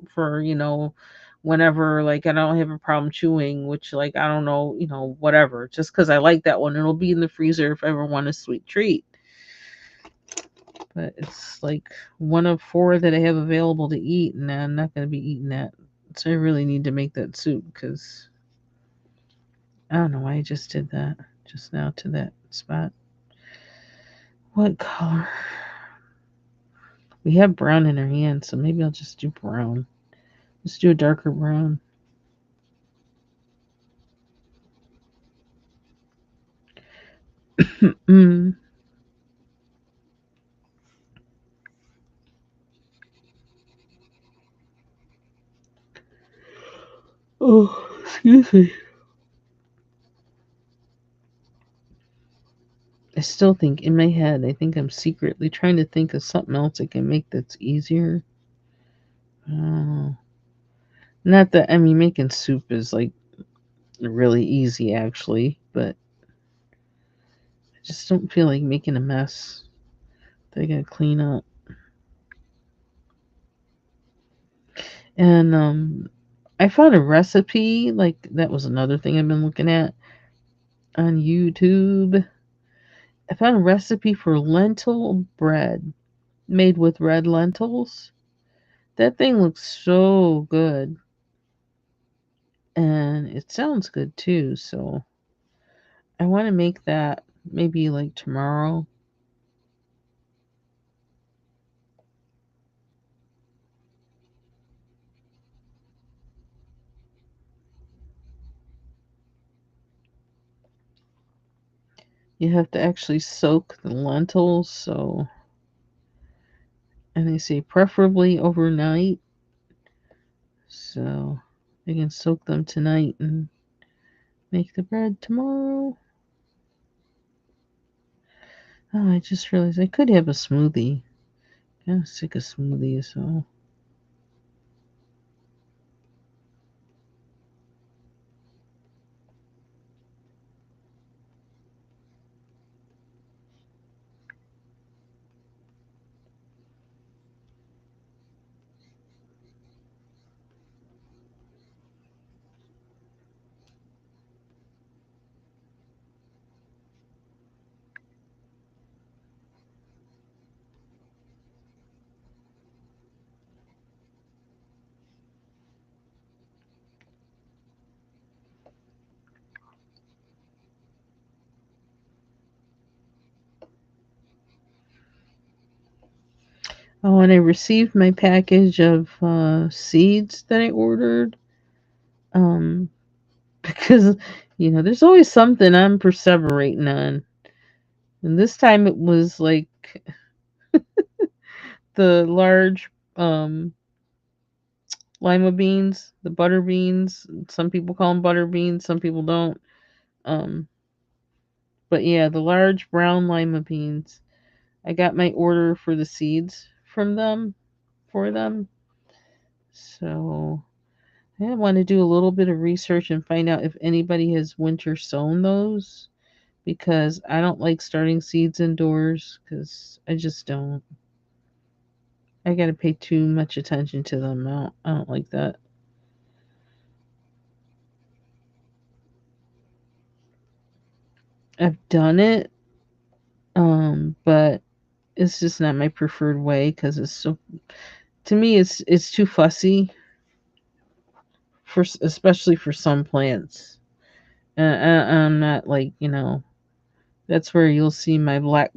whenever, like, I don't have a problem chewing, which, like, I don't know, whatever. Just because I like that one, it'll be in the freezer if I ever want a sweet treat. But it's like one of four that I have available to eat, and I'm not going to be eating that. So I really need to make that soup because I don't know why I just did that just now to that spot. What color? We have brown in our hand, so maybe I'll just do brown. Let's do a darker brown. mm. Oh, excuse me. I still think in my head, I think I'm secretly trying to think of something else I can make that's easier. Oh. Not that, I mean, making soup is like really easy actually, but I just don't feel like making a mess that I gotta clean up. And I found a recipe, like that was another thing I've been looking at on YouTube. I found a recipe for lentil bread made with red lentils. That thing looks so good. And it sounds good too, so I want to make that maybe like tomorrow. You have to actually soak the lentils, so and they say preferably overnight. So I can soak them tonight and make the bread tomorrow. Oh, I just realized I could have a smoothie. I'm sick of smoothies, so oh, and I received my package of seeds that I ordered. Um, because there's always something I'm perseverating on, and this time it was like the large lima beans, the butter beans. Some people call them butter beans, some people don't. Um, but yeah, the large brown lima beans. I got my order for the seeds from them for them. So I want to do a little bit of research and find out if anybody has winter sown those because I don't like starting seeds indoors because I just don't. I got to pay too much attention to them. I don't like that. I've done it, but it's just not my preferred way because it's so. To me, it's too fussy for especially for some plants. I'm not like That's where you'll see my black.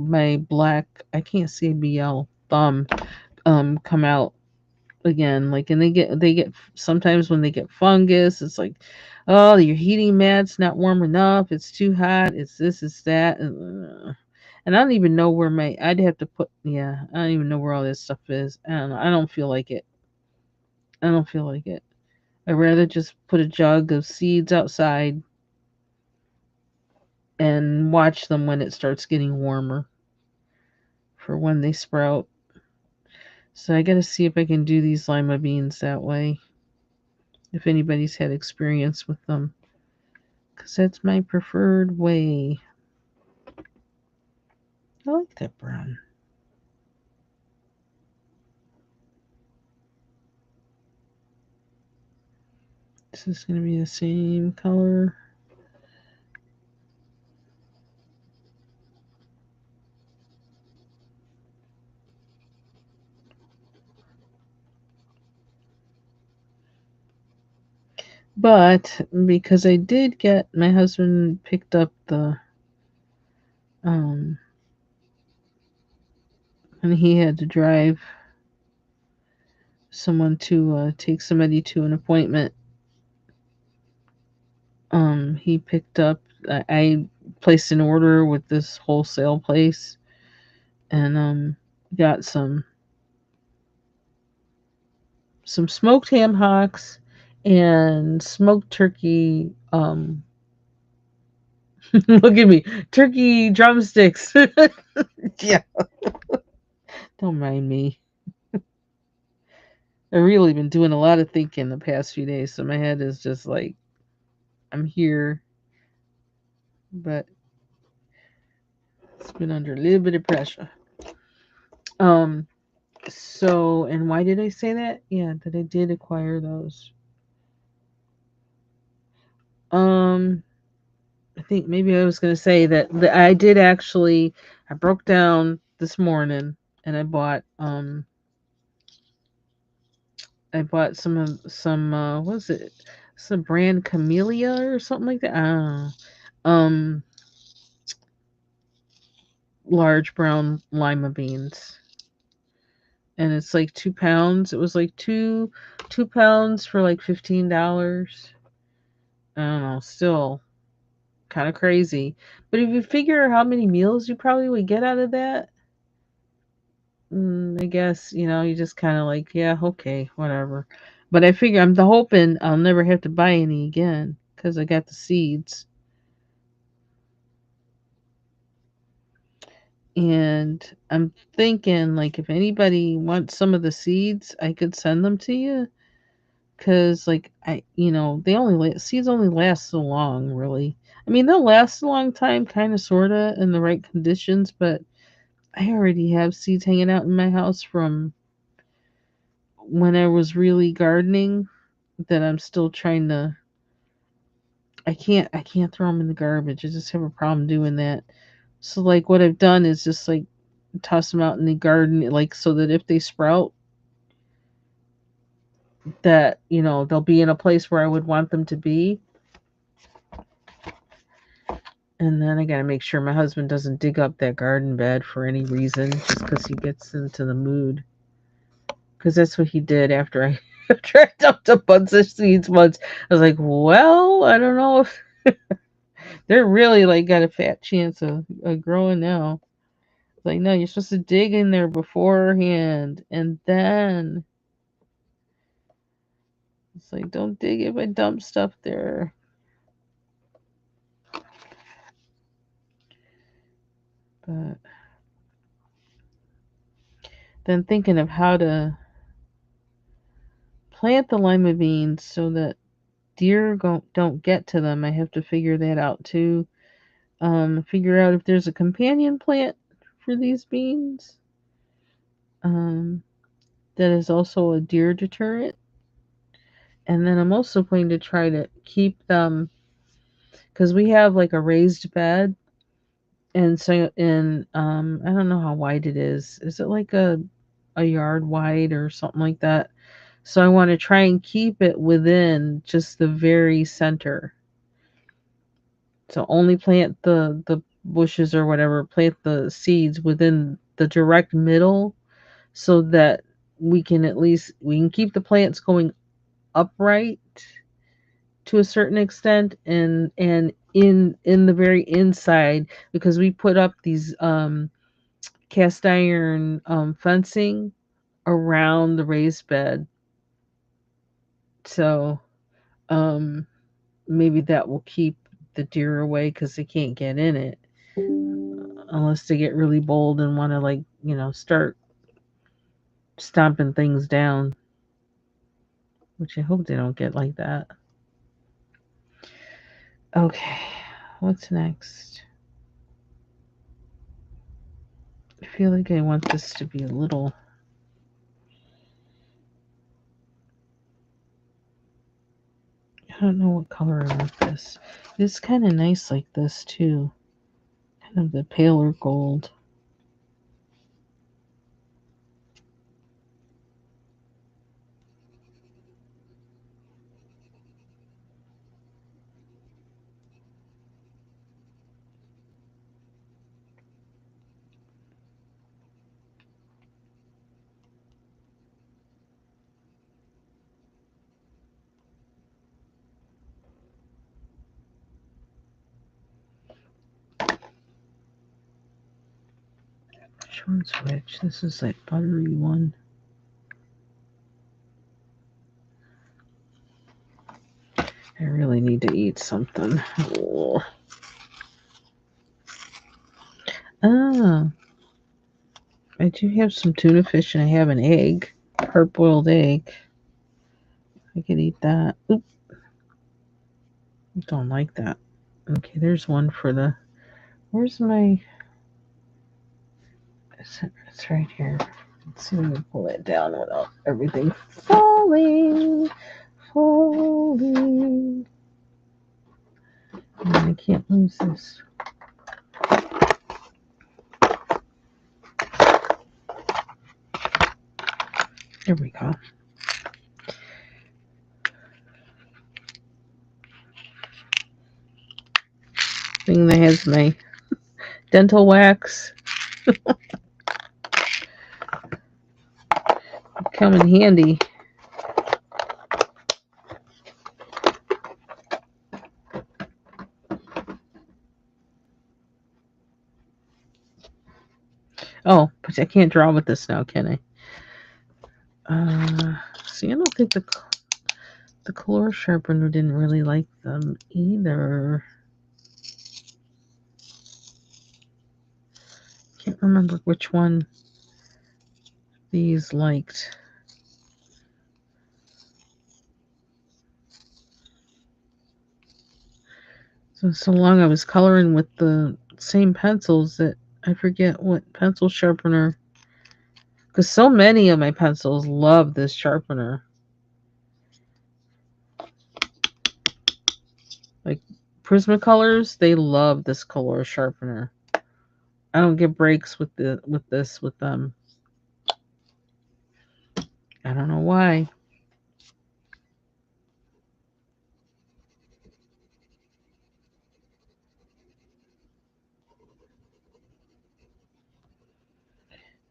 I can't see BL thumb come out again. Like, and they get sometimes when they get fungus, it's like, oh, your heating mat's not warm enough. It's too hot. It's this. It's that. And I don't even know where my. I'd have to put. Yeah, I don't even know where all this stuff is. I don't know. I don't feel like it. I don't feel like it. I'd rather just put a jug of seeds outside and watch them when it starts getting warmer for when they sprout. So I gotta see if I can do these lima beans that way. If anybody's had experience with them, because that's my preferred way. I like that brown. This is gonna be the same color. But because I did get my husband picked up the um and he had to drive someone to take somebody to an appointment. He picked up. I placed an order with this wholesale place, and got some smoked ham hocks and smoked turkey. Look at me, turkey drumsticks. Yeah, don't mind me. I've really been doing a lot of thinking the past few days, so my head is just like I'm here, but it's been under a little bit of pressure. Um. So, and why did I say that? Yeah, that I did acquire those. Um. I think maybe I was going to say that I did actually. I broke down this morning and I bought some what was it? Some brand Camellia or something like that. I don't know. Um, large brown lima beans, and it's like 2 pounds. It was like two pounds for like $15. I don't know. Still kind of crazy, but if you figure how many meals you probably would get out of that, I guess you just kind of like, yeah, okay, whatever. But I figure I'm hoping I'll never have to buy any again because I got the seeds. And I'm thinking, like, if anybody wants some of the seeds, I could send them to you. Cause like they seeds only last so long, really. I mean, they'll last a long time, kind of, sorta, in the right conditions. But I already have seeds hanging out in my house from when I was really gardening that I'm still trying to. I can't throw them in the garbage. I just have a problem doing that. So like what I've done is just like toss them out in the garden, like so that if they sprout, that they'll be in a place where I would want them to be. And then I gotta make sure my husband doesn't dig up that garden bed for any reason, just because he gets into the mood. Because that's what he did after I after I dumped a bunch of seeds once. I was like, well, I don't know if they're really like got a fat chance of growing now. Like, no, you're supposed to dig in there beforehand, and then it's like, don't dig if I dump stuff there. But then thinking of how to plant the lima beans so that deer don't get to them, I have to figure that out too. Figure out if there's a companion plant for these beans. Um, that is also a deer deterrent. And then I'm also going to try to keep them because we have like a raised bed, and so in I don't know how wide it is. Is it like a yard wide or something like that? So I want to try and keep it within just the very center. So only plant the bushes or whatever, plant the seeds within the direct middle so that we can keep the plants going upright to a certain extent, and in the very inside, because we put up these cast iron fencing around the raised bed. So maybe that will keep the deer away because they can't get in it unless they get really bold and want to, like, start stomping things down, which I hope they don't get like that. Okay, what's next? I feel like I want this to be a little... I don't know what color I want this. It's kind of nice like this too. Kind of the paler gold. Which one's which? This is like buttery one. I really need to eat something. Oh. Ah, I do have some tuna fish and I have an egg, hard-boiled egg. I could eat that. Oop. Don't like that. Okay, there's one for the... Where's my... It's right here. Let's see if we can pull it down without everything falling. Falling. And I can't lose this. There we go. Thing that has my dental wax. Come in handy. Oh, but I can't draw with this now, can I? See, I don't think the color sharpener didn't really like them either. Can't remember which one these liked. So long I was coloring with the same pencils that I forget what pencil sharpener, because so many of my pencils love this sharpener. Like Prismacolors, they love this color sharpener. I don't get breaks with them. I don't know why.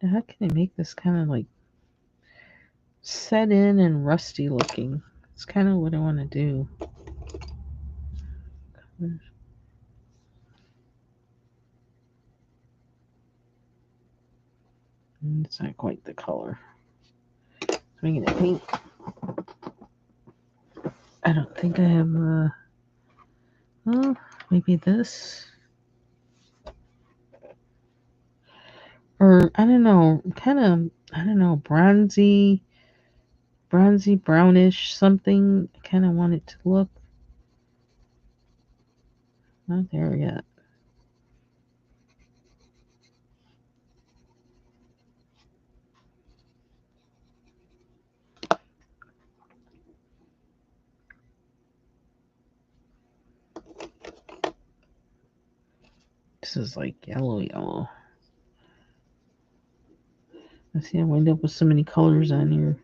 Now, how can I make this kind of like set in and rusty looking? It's kind of what I want to do. It's not quite the color. It's making it pink. I don't think I have oh, maybe this. Or I don't know, kind of, I don't know, bronzy brownish something. I kind of want it to look. Not there yet. This is like yellow. I see I wind up with so many colors on here.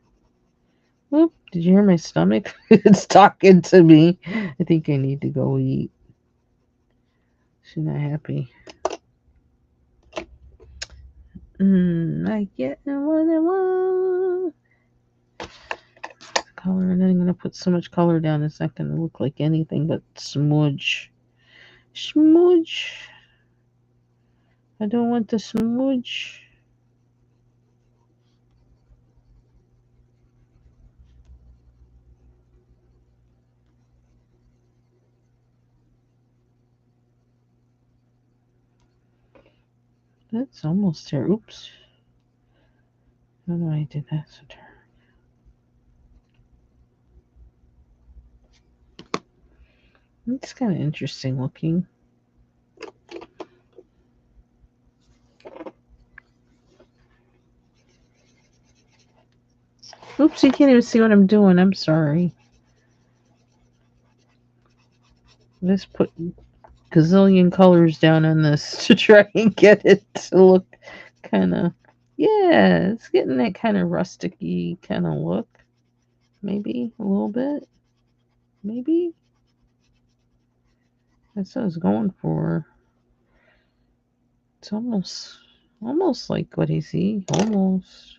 Whoop, did you hear my stomach? It's talking to me. I think I need to go eat. She's not happy. I get what I want. Color, and then I'm gonna put so much color down it's not gonna look like anything but smudge. Smudge. I don't want the smudge. That's almost there. Oops. How do I do that? So it's kind of interesting looking. Oops, you can't even see what I'm doing. I'm sorry. Let's put gazillion colors down on this to try and get it to look kind of, yeah, it's getting that kind of rustic-y kind of look. Maybe a little bit. Maybe. That's what I was going for. It's almost like what I see. Almost.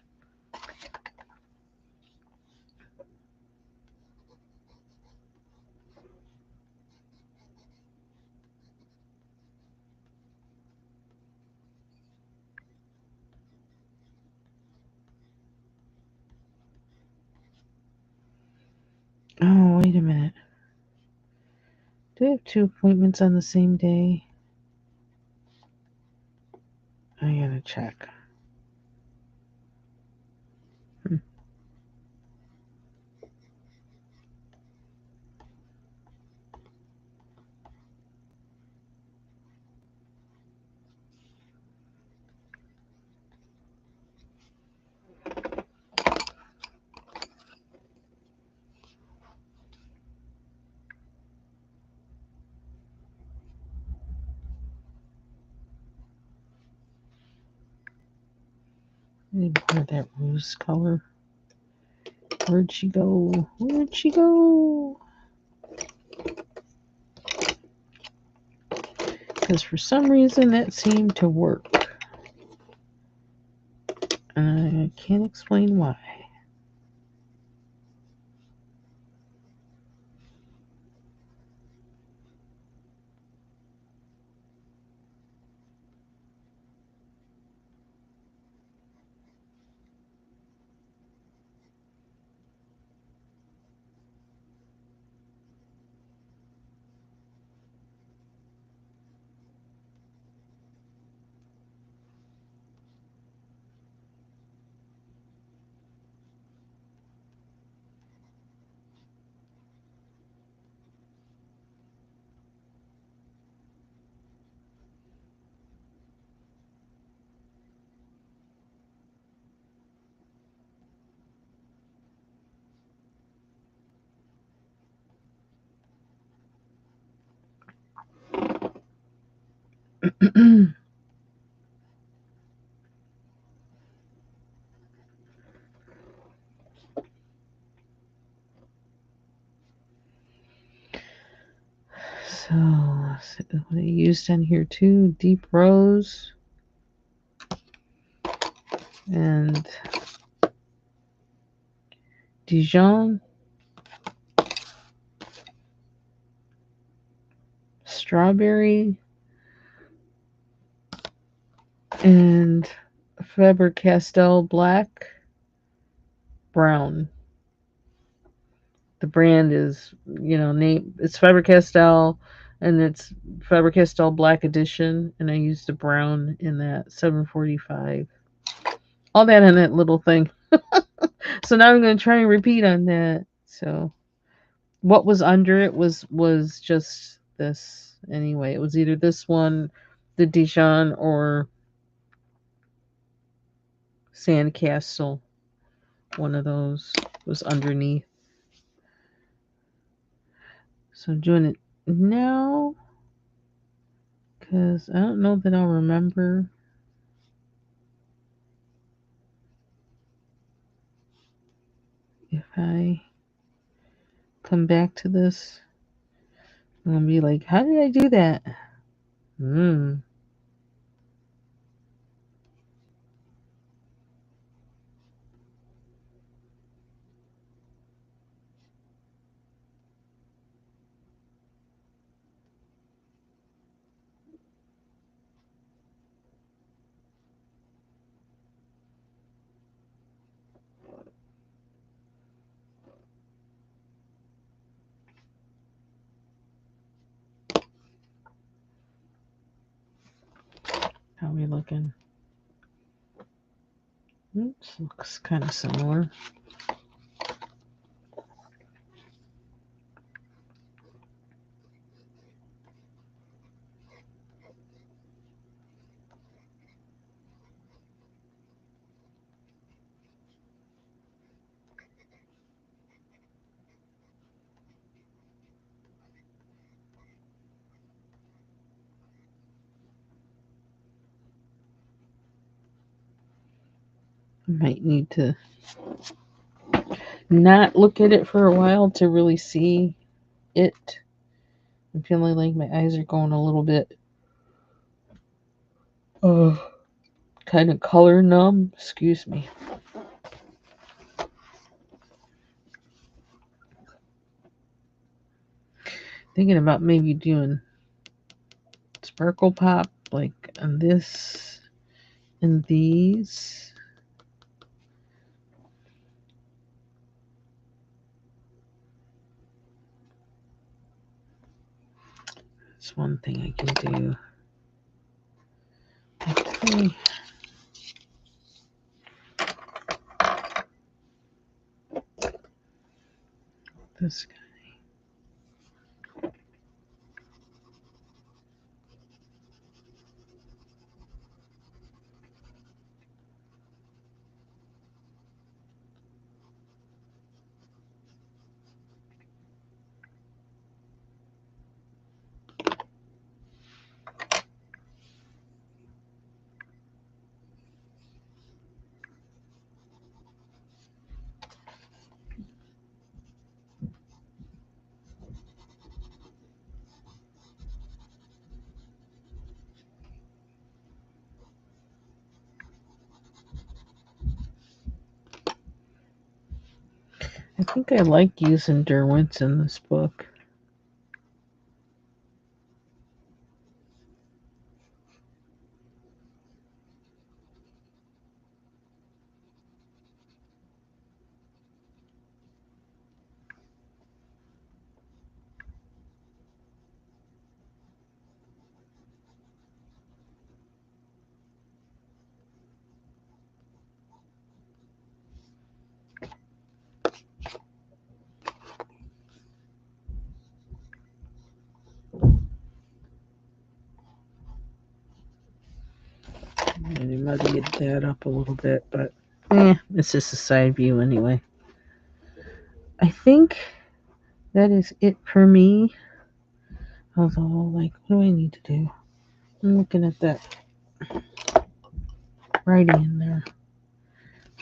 Oh, wait a minute. Do I have 2 appointments on the same day? I gotta check. Maybe that rose color. Where'd she go? Where'd she go? Because for some reason that seemed to work. I can't explain why. So, what I used on here too, deep rose and Dijon, strawberry, and Faber-Castell black, brown. The brand is, name, it's Faber-Castell, and it's Faber-Castell Black Edition, and I used a brown in that 745. All that in that little thing. So now I'm going to try and repeat on that. So what was under it was just this anyway. It was either this one, the Dijon, or Sandcastle. One of those was underneath. So I'm doing it now because I don't know that I'll remember if I come back to this. I'll be like, how did I do that? we looking? Oops, looks kind of similar. I might need to not look at it for a while to really see it. I'm feeling like my eyes are going a little bit kind of color numb. Excuse me. Thinking about maybe doing sparkle pop like on this and these. That's one thing I can do. Okay. This guy. I think I like using Derwents in this book. Maybe muddy that up a little bit, but it's just a side view anyway. I think that is it for me. Although, like, what do I need to do? I'm looking at that writing in there.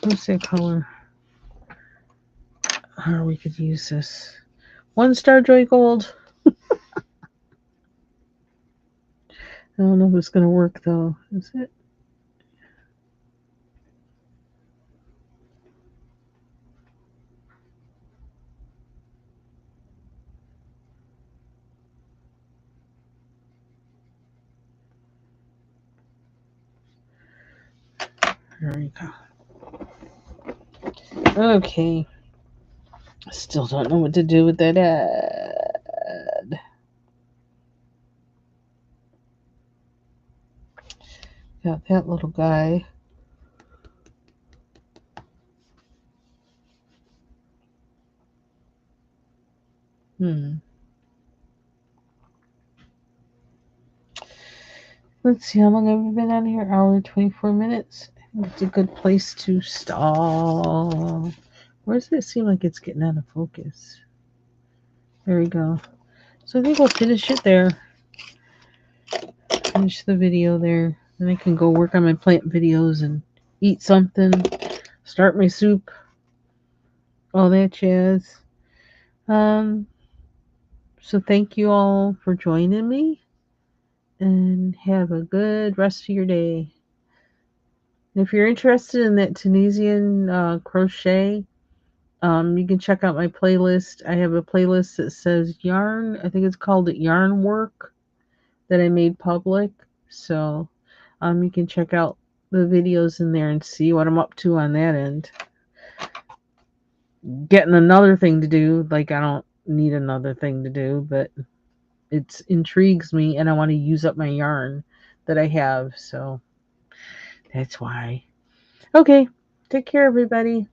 What's that color? How we could use this? One Star Joy Gold. I don't know if it's gonna work though. Is it? There we go. Okay. Still don't know what to do with that ad. Got that little guy. Let's see, how long have we been on here? Hour 24 minutes. I think it's a good place to stall. Where does it seem like it's getting out of focus? There we go. So I think we'll finish it there. Finish the video there. Then I can go work on my plant videos and eat something. Start my soup. All that jazz. So thank you all for joining me. And have a good rest of your day. If you're interested in that Tunisian crochet, you can check out my playlist. I have a playlist that says yarn. I think it's called Yarn Work that I made public. So you can check out the videos in there and see what I'm up to on that end. Getting another thing to do, like I don't need another thing to do, but it intrigues me and I want to use up my yarn that I have. So That's why. Okay. Take care, everybody.